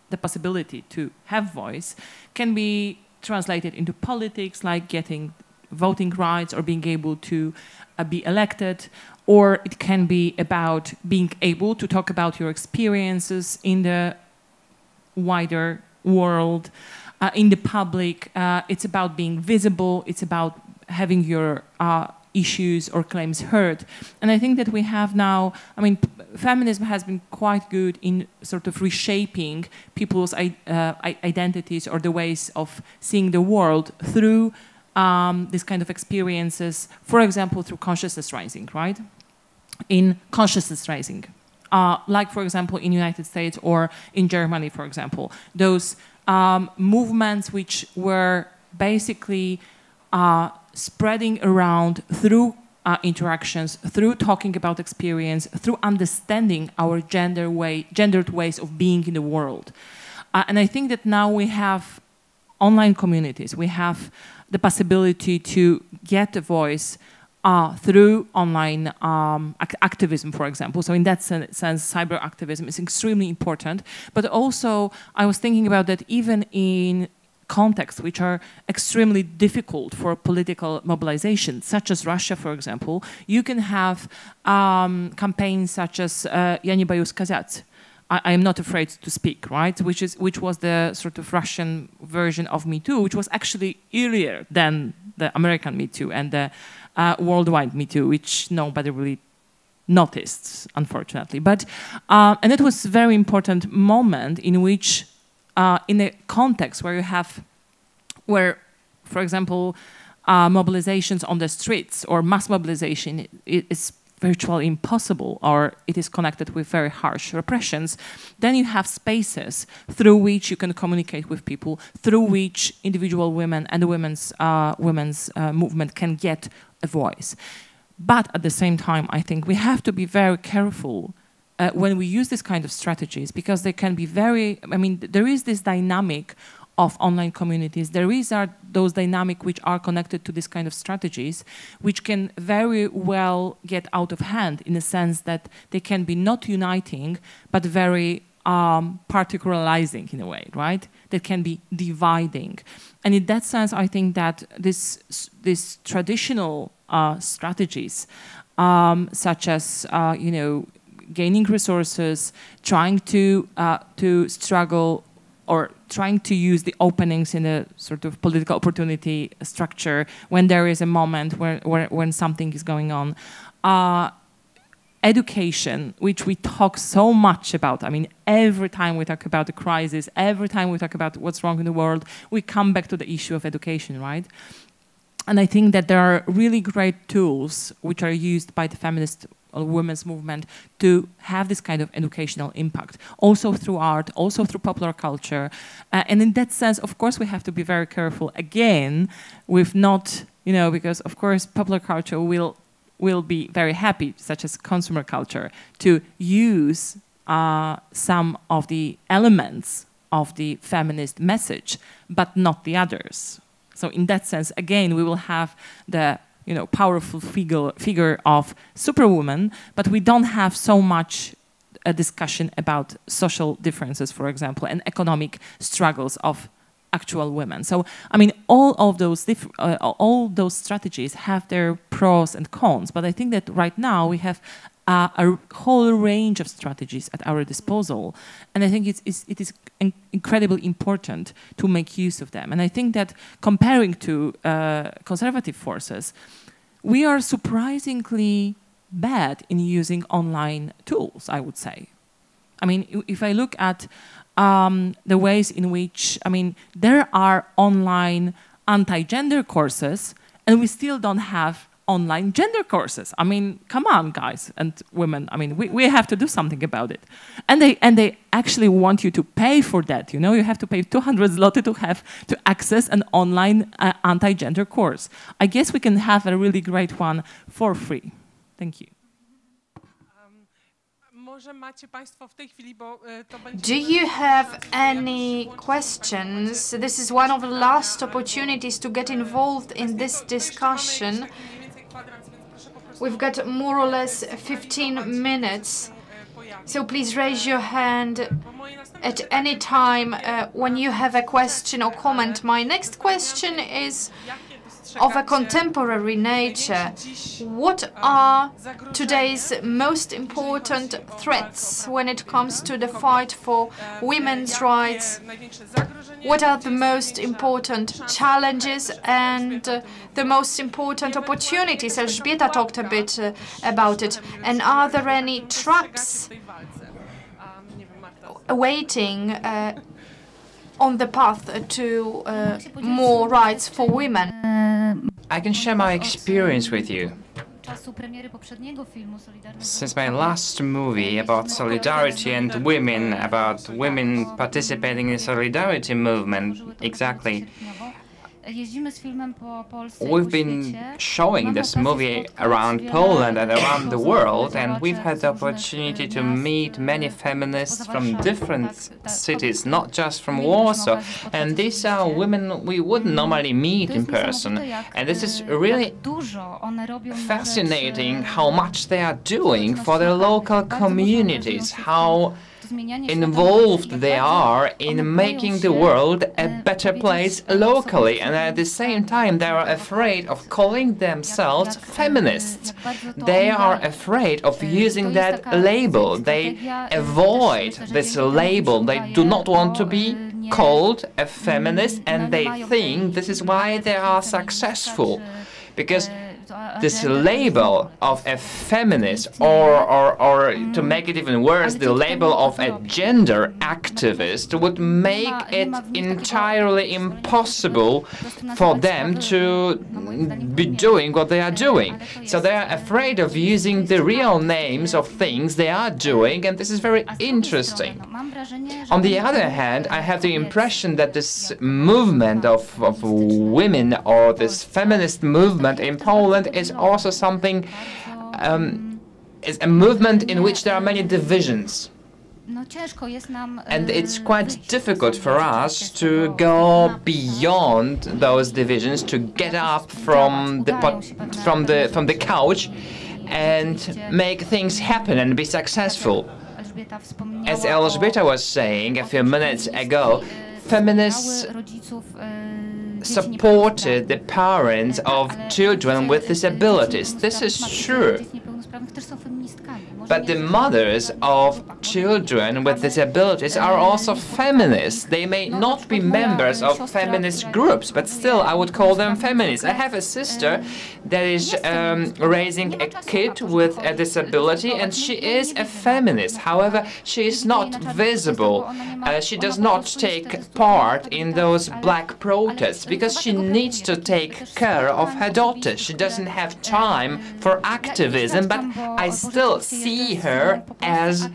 the possibility to have voice can be translated into politics, like getting voting rights or being able to be elected, or it can be about being able to talk about your experiences in the wider world, in the public. It's about being visible, it's about having your issues or claims heard. And I think that we have now, I mean, feminism has been quite good in sort of reshaping people's identities or the ways of seeing the world through these kind of experiences, for example, through consciousness raising, right? In consciousness raising. Like, for example, in the United States or in Germany, for example, those movements which were basically spreading around through interactions, through talking about experience, through understanding our gendered ways of being in the world. And I think that now we have online communities. We have the possibility to get a voice through online activism, for example. So in that sense, cyber activism is extremely important. But also, I was thinking about that even in contexts which are extremely difficult for political mobilization, such as Russia, for example, you can have campaigns such as "Ja nie boję сказать." I am not afraid to speak, right? Which was the sort of Russian version of Me Too, which was actually earlier than the American Me Too and the worldwide Me Too, which nobody really noticed, unfortunately. But and it was a very important moment in which, in a context where, for example, mobilizations on the streets or mass mobilization is virtually impossible, or it is connected with very harsh repressions, then you have spaces through which you can communicate with people, through which individual women and the women's movement can get a voice. But at the same time, I think we have to be very careful when we use this kind of strategies, because they can be very, I mean, there is this dynamic of online communities, there are those dynamics which are connected to this kind of strategies, which can very well get out of hand in the sense that they can be not uniting, but very particularizing in a way, right? That can be dividing. And in that sense, I think that these traditional strategies, such as, you know, gaining resources, trying to struggle or trying to use the openings in a sort of political opportunity structure when there is a moment when something is going on. Education, which we talk so much about. I mean, every time we talk about the crisis, every time we talk about what's wrong in the world, we come back to the issue of education, right? And I think that there are really great tools which are used by the feminist women's movement to have this kind of educational impact, also through art, also through popular culture. And in that sense, of course, we have to be very careful, again, with not, you know, because, of course, popular culture will be very happy, such as consumer culture, to use some of the elements of the feminist message, but not the others. So in that sense, again, we will have the, you know, powerful figure of superwoman, but we don't have so much a discussion about social differences, for example, and economic struggles of actual women. So, I mean, all those strategies have their pros and cons, but I think that right now we have a whole range of strategies at our disposal, and I think it is incredibly important to make use of them. And I think that comparing to conservative forces, we are surprisingly bad in using online tools, I would say. I mean, if I look at the ways in which, I mean, there are online anti-gender courses, and we still don't have online gender courses. I mean, come on, guys and women. I mean, we have to do something about it. And they actually want you to pay for that. You know, you have to pay 200 zloty to access an online anti-gender course. I guess we can have a really great one for free. Thank you. Do you have any questions? This is one of the last opportunities to get involved in this discussion. We've got more or less 15 minutes, so please raise your hand at any time when you have a question or comment. My next question is of a contemporary nature. What are today's most important threats when it comes to the fight for women's rights? What are the most important challenges and the most important opportunities? Elżbieta talked a bit about it. And are there any traps awaiting on the path to more rights for women? I can share my experience with you. Since my last movie about solidarity and women, about women participating in the solidarity movement, exactly, we've been showing this movie around Poland and around the world, and we've had the opportunity to meet many feminists from different cities, not just from Warsaw. And these are women we wouldn't normally meet in person. And this is really fascinating how much they are doing for their local communities, how involved they are in making the world a better place locally, and at the same time they are afraid of calling themselves feminists. They are afraid of using that label. They avoid this label. They do not want to be called a feminist, and they think this is why they are successful, because this label of a feminist, or to make it even worse, the label of a gender activist would make it entirely impossible for them to be doing what they are doing. So they are afraid of using the real names of things they are doing, and this is very interesting. On the other hand, I have the impression that this movement of women, or this feminist movement in Poland, is also something, is a movement in which there are many divisions. And it's quite difficult for us to go beyond those divisions, to get up from the couch and make things happen and be successful. As Elżbieta was saying a few minutes ago, feminists supported the parents of children with disabilities. This is true. But the mothers of children with disabilities are also feminists. They may not be members of feminist groups, but still I would call them feminists. I have a sister that is raising a kid with a disability, and she is a feminist. However, she is not visible. She does not take part in those black protests because she needs to take care of her daughter. She doesn't have time for activism, but I still see her as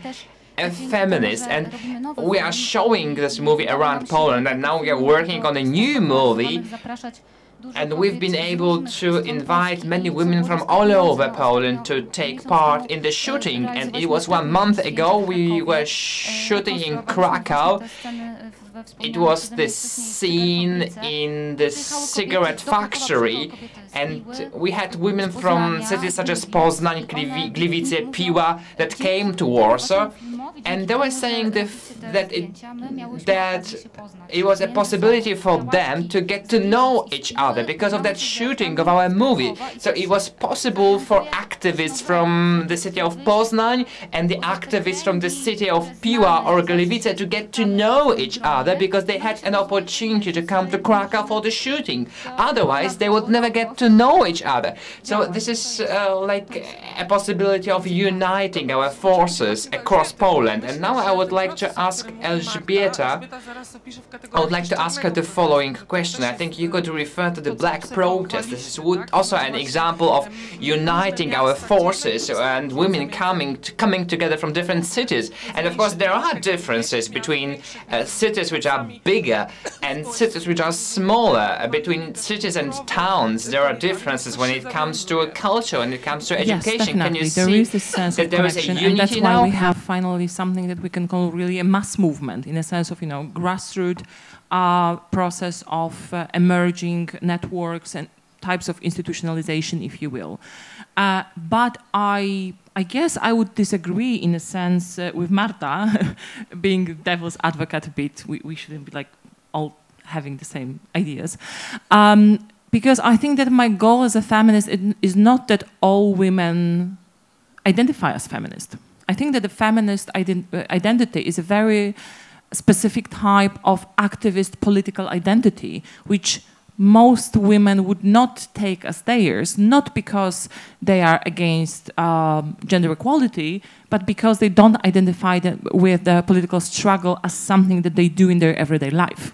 a feminist, and we are showing this movie around Poland, and now we are working on a new movie, and we've been able to invite many women from all over Poland to take part in the shooting. And it was 1 month ago we were shooting in Krakow. It was the scene in the cigarette factory, and we had women from cities such as Poznań, Gliwice, Piła that came to Warsaw, and they were saying that it was a possibility for them to get to know each other because of that shooting of our movie. So it was possible for activists from the city of Poznań and the activists from the city of Piła or Gliwice to get to know each other because they had an opportunity to come to Krakow for the shooting. Otherwise, they would never get to know each other. So this is like a possibility of uniting our forces across Poland. And now I would like to ask Elżbieta, I would like to ask her the following question. I think you could refer to the black protest. This is also an example of uniting our forces and women coming together from different cities. And of course, there are differences between cities which are bigger and cities which are smaller. Between cities and towns, there are differences when it comes to culture, when it comes to education. Yes, can you there see is this sense that of there is a connection, unity and that's now? why we have finally something that we can call really a mass movement, in a sense of, grassroots process of emerging networks and types of institutionalization, if you will. But I guess I would disagree in a sense with Marta, being devil's advocate a bit. We shouldn't be like all having the same ideas. Because I think that my goal as a feminist is not that all women identify as feminist. I think that the feminist identity is a very specific type of activist political identity, which most women would not take as theirs, not because they are against gender equality, but because they don't identify with the political struggle as something that they do in their everyday life.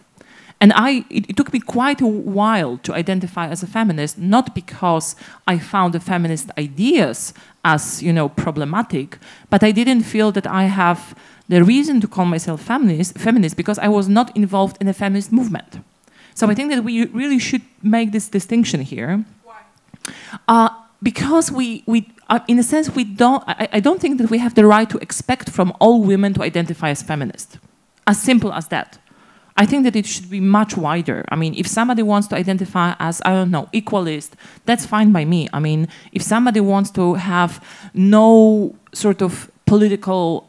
And it took me quite a while to identify as a feminist, not because I found the feminist ideas as, problematic, but I didn't feel that I have the reason to call myself feminist because I was not involved in a feminist movement. So I think that we really should make this distinction here. Why? Because we in a sense, I don't think that we have the right to expect from all women to identify as feminist. As simple as that. I think that it should be much wider. I mean, if somebody wants to identify as, I don't know, equalist, that's fine by me. I mean, if somebody wants to have no sort of political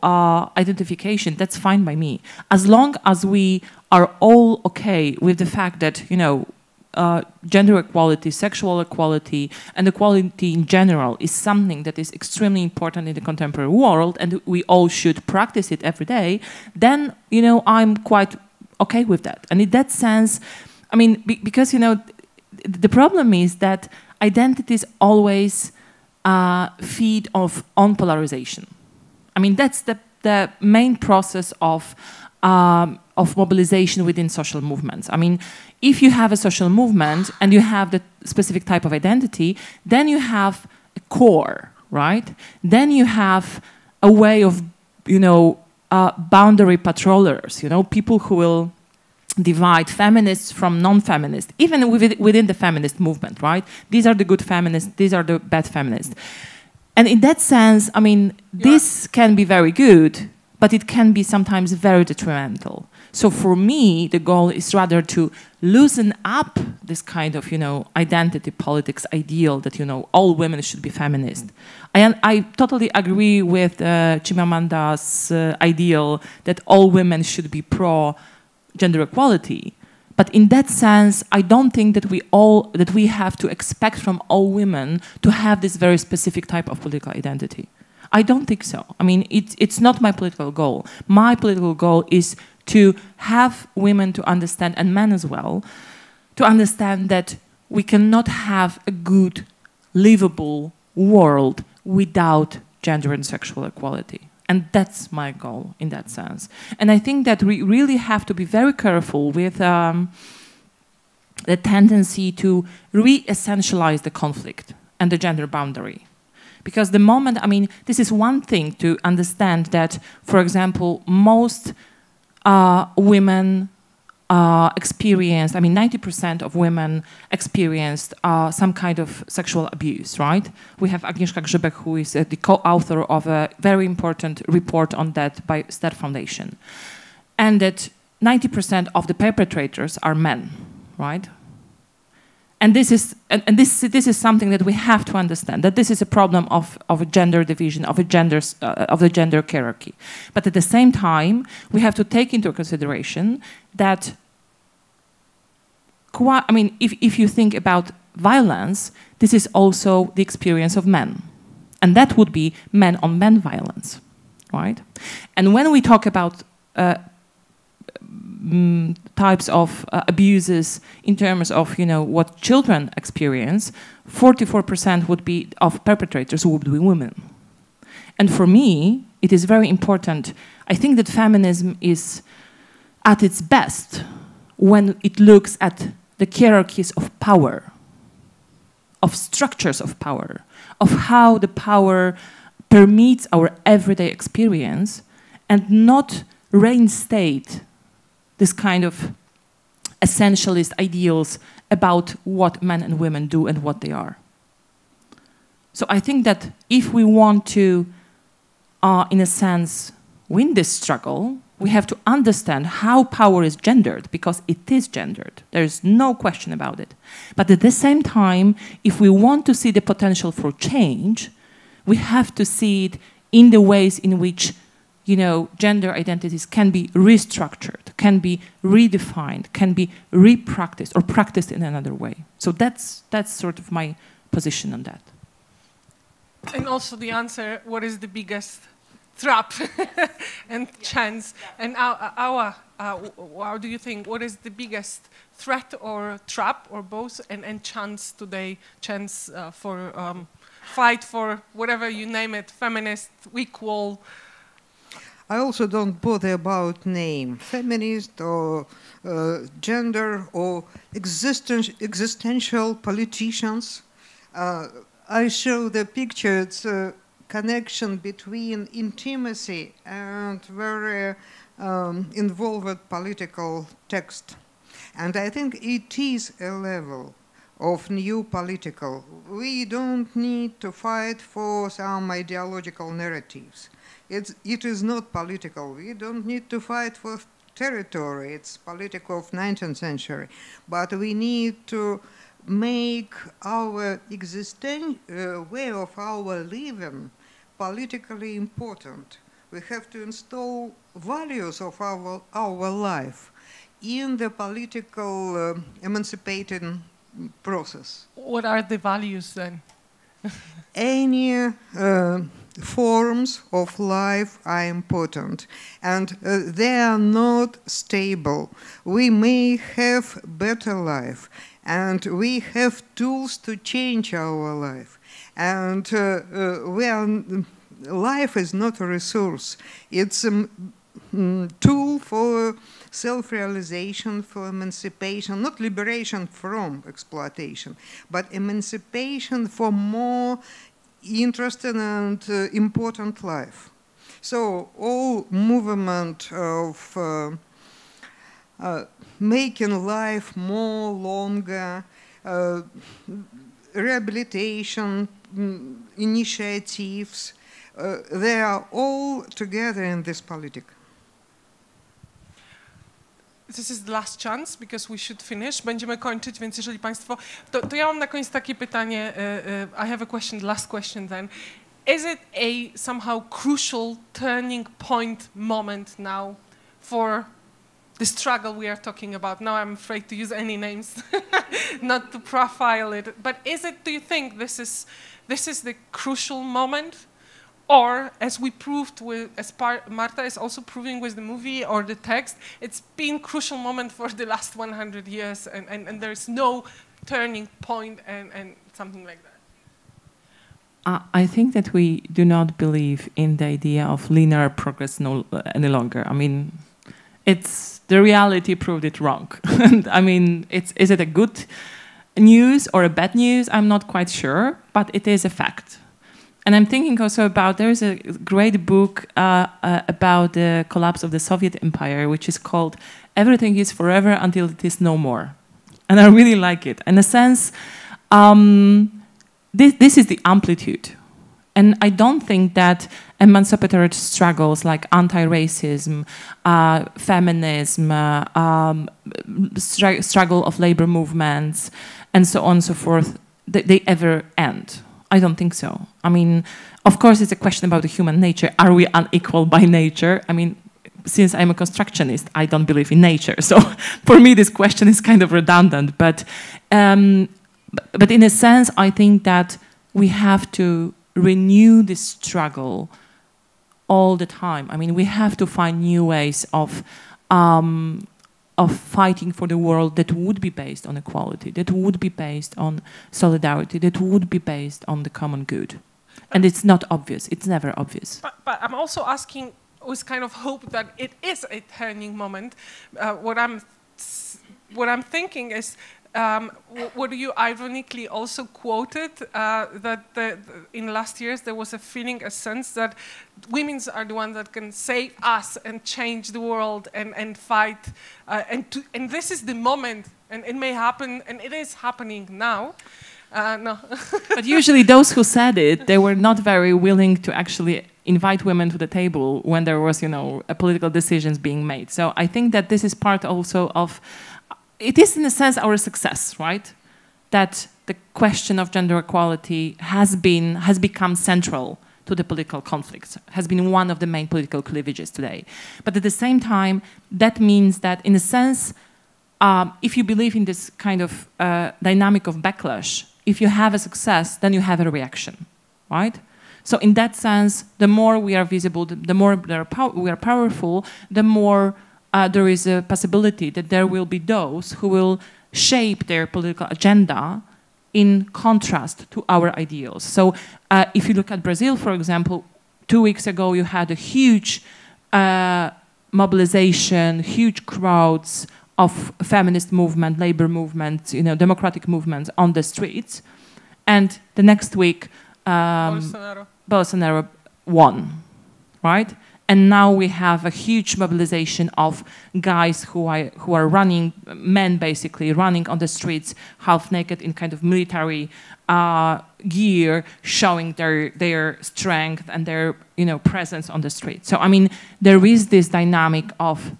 identification, that's fine by me. As long as we are all okay with the fact that, gender equality, sexual equality, and equality in general is something that is extremely important in the contemporary world, and we all should practice it every day, then, I'm quite okay with that. And in that sense, I mean, because, the problem is that identities always feed on polarization. I mean, that's the main process of mobilization within social movements. I mean, if you have a social movement and you have the specific type of identity, then you have a core, right? Then you have a way of, boundary patrollers, people who will divide feminists from non-feminists, even within the feminist movement, right? These are the good feminists, these are the bad feminists. And in that sense, I mean, this can be very good, but it can be sometimes very detrimental. So for me, the goal is rather to loosen up this kind of, identity politics ideal that, all women should be feminist. I totally agree with Chimamanda's ideal that all women should be pro-gender equality. But in that sense, I don't think that we have to expect from all women to have this very specific type of political identity. I don't think so. I mean, it's not my political goal. My political goal is to have women to understand, and men as well, to understand that we cannot have a good, livable world without gender and sexual equality. And that's my goal in that sense. And I think that we really have to be very careful with the tendency to re-essentialize the conflict and the gender boundary. Because the moment, this is one thing to understand that, for example, most women experienced, 90% of women experienced some kind of sexual abuse, right? We have Agnieszka, who is the co-author of a very important report on that by STAR Foundation. And that 90% of the perpetrators are men, right? And this is something that we have to understand, that this is a problem of a gender division, of the gender hierarchy. But at the same time, we have to take into consideration that, if you think about violence, this is also the experience of men. And that would be men-on-men violence, right? And when we talk about types of abuses in terms of what children experience, 44% would be of perpetrators would be women. And for me, it is very important. I think that feminism is at its best when it looks at the hierarchies of power, of structures of power, of how the power permeates our everyday experience, and not reinstate this kind of essentialist ideals about what men and women do and what they are. So I think that if we want to, in a sense, win this struggle, we have to understand how power is gendered, because it is gendered. There is no question about it. But at the same time, if we want to see the potential for change, we have to see it in the ways in which gender identities can be restructured, can be redefined, can be repracticed or practiced in another way. So that's sort of my position on that. And also the answer, what is the biggest trap and chance? And Ałła, how do you think, what is the biggest threat or trap or both, and chance today, chance for fight for whatever you name it, feminist, equal? I also don't bother about name, feminist or gender or existential politicians. I show the picture, it's a connection between intimacy and very involved political text. And I think it is a level of new political. We don't need to fight for some ideological narratives. It is not political. We don't need to fight for territory. It's political of 19th century. But we need to make our way of our living politically important. We have to install values of our life in the political emancipating process. What are the values then? Any forms of life are important, and they are not stable. We may have better life, and we have tools to change our life. And life is not a resource. It's a tool for self-realization, for emancipation, not liberation from exploitation, but emancipation for more interesting and important life. So all movement of making life more longer, rehabilitation initiatives, they are all together in this politic. This is the last chance, because we should finish. Będziemy kończyć, więc jeżeli Państwo... To ja mam na koniec takie pytanie. I have a question, the last question then. Is it a somehow crucial turning point moment now for the struggle we are talking about? Now I'm afraid to use any names, not to profile it. But do you think this is the crucial moment? Or, as we proved Marta is also proving with the movie or the text, it's been crucial moment for the last 100 years, and there is no turning point and something like that. I think that we do not believe in the idea of linear progress any longer. I mean, the reality proved it wrong. And I mean, is it a good news or a bad news? I'm not quite sure, but it is a fact. And I'm thinking also there's a great book about the collapse of the Soviet Empire, which is called Everything is Forever Until It Is No More. And I really like it. In a sense, this is the amplitude. And I don't think that emancipatory struggles like anti-racism, feminism, struggle of labor movements, and so on and so forth, they ever end. I don't think so. I mean, of course, it's a question about the human nature. Are we unequal by nature? I mean, since I'm a constructionist, I don't believe in nature. So for me, this question is kind of redundant. But in a sense, I think that we have to renew this struggle all the time. I mean, we have to find new ways of fighting for the world that would be based on equality, that would be based on solidarity, that would be based on the common good. And it's not obvious. It's never obvious. But I'm also asking with kind of hope that it is a turning moment. What I'm thinking is, what you ironically also quoted, that in last years there was a feeling, a sense that women are the ones that can save us and change the world and fight. And this is the moment, and it may happen, and it is happening now. No. But usually those who said it, they were not very willing to actually invite women to the table when there was, a political decisions being made. So I think that this is part also of... It is, in a sense, our success, right? That the question of gender equality has become central to the political conflicts, has been one of the main political cleavages today. But at the same time, that means that, in a sense, if you believe in this kind of dynamic of backlash, if you have a success, then you have a reaction, right? So in that sense, the more we are visible, the more we are powerful, the more there is a possibility that there will be those who will shape their political agenda in contrast to our ideals. So if you look at Brazil, for example, 2 weeks ago you had a huge mobilization, huge crowds of feminist movement, labor movement, democratic movements on the streets. And the next week, Bolsonaro won, right? And now we have a huge mobilization of guys who are running, men basically, running on the streets, half naked in kind of military gear, showing their strength and their presence on the street. So I mean, there is this dynamic of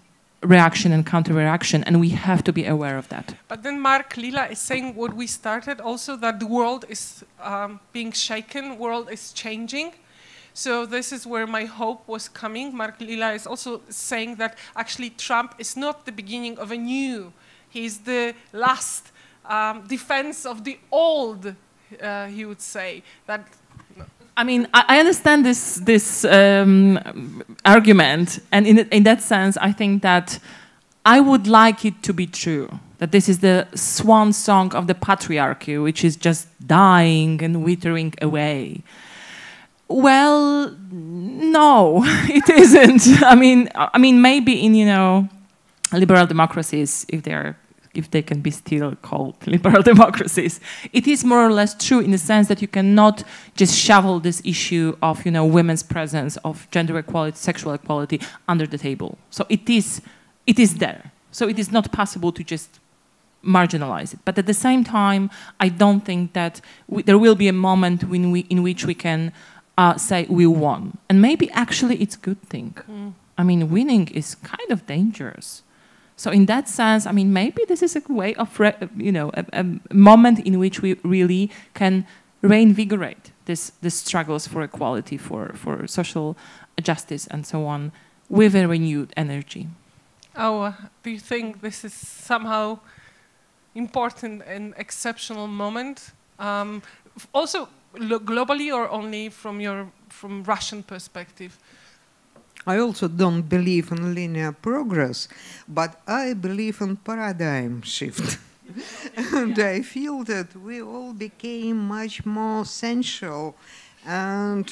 reaction and counter-reaction, and we have to be aware of that. But then Mark Lila is saying what we started also, that the world is being shaken, world is changing. So this is where my hope was coming. Mark Lila is also saying that actually Trump is not the beginning of a new. He's the last defense of the old, he would say. That. No. I mean, I understand this argument, and in that sense, I think that I would like it to be true, that this is the swan song of the patriarchy, which is just dying and withering away. Well, no, it isn't. I mean, maybe in liberal democracies, if they can be still called liberal democracies, it is more or less true in the sense that you cannot just shovel this issue of women's presence, of gender equality, sexual equality under the table. So it is there. So it is not possible to just marginalize it. But at the same time, I don't think that there will be a moment in which we can say we won. And maybe actually it's a good thing. I mean, winning is kind of dangerous. So in that sense, I mean, maybe this is a way of, a moment in which we really can reinvigorate these struggles for equality, for social justice and so on, with a renewed energy. Oh, do you think this is somehow important and exceptional moment? Also globally, or only from Russian perspective? I also don't believe in linear progress, but I believe in paradigm shift. And I feel that we all became much more sensual, and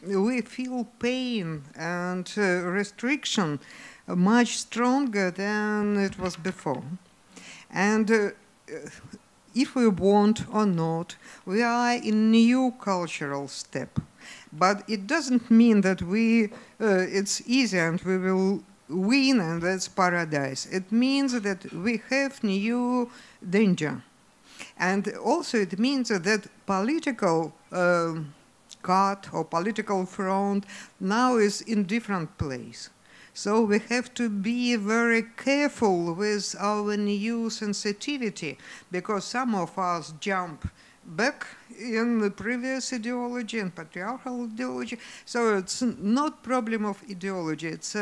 we feel pain and restriction much stronger than it was before. And if we want or not, we are in new cultural step. But it doesn't mean that it's easy and we will win and that's paradise. It means that we have new danger. And also it means that political cut or political front now is in different place. So we have to be very careful with our new sensitivity, because some of us jump back in the previous ideology and patriarchal ideology. So it's not problem of ideology, it's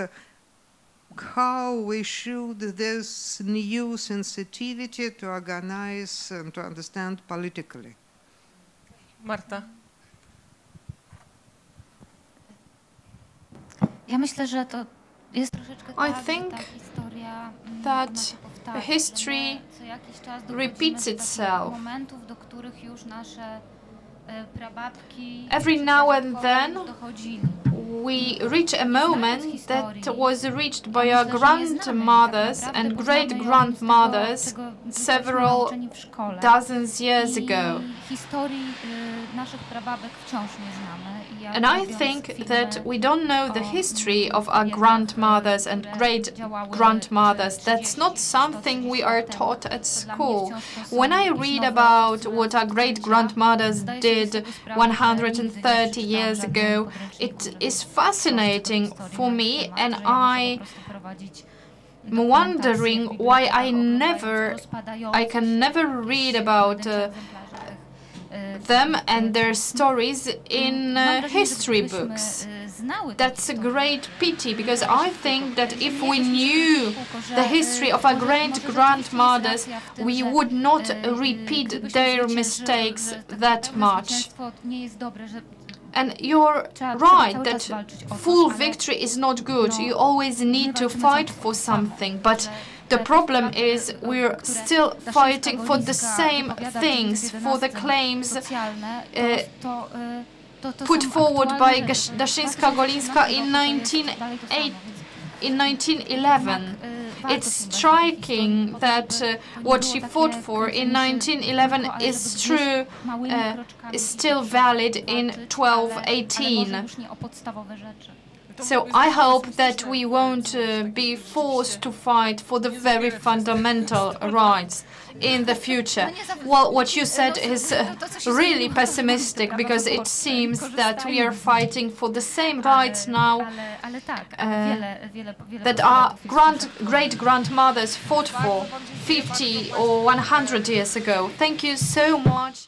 how we should this new sensitivity to organize and to understand politically. Marta. Ja myślę, że to jest troszeczkę I think that history repeats itself. Every now and then we reach a moment that was reached by our grandmothers and great-grandmothers several dozens years ago. And I think that we don't know the history of our grandmothers and great-grandmothers. That's not something we are taught at school. When I read about what our great-grandmothers did 130 years ago, it is fascinating for me, and I'm wondering why I can never read about them and their stories in history books. That's a great pity, because I think that if we knew the history of our great-grandmothers, we would not repeat their mistakes that much. And you're right that full victory is not good. You always need to fight for something, but the problem is we're still fighting for the same things, for the claims put forward by Daszyńska-Golińska in 1911. It's striking that what she fought for in 1911 is true, is still valid in 1218. So I hope that we won't be forced to fight for the very fundamental rights in the future. Well, what you said is really pessimistic, because it seems that we are fighting for the same rights now that our great-grandmothers fought for 50 or 100 years ago. Thank you so much.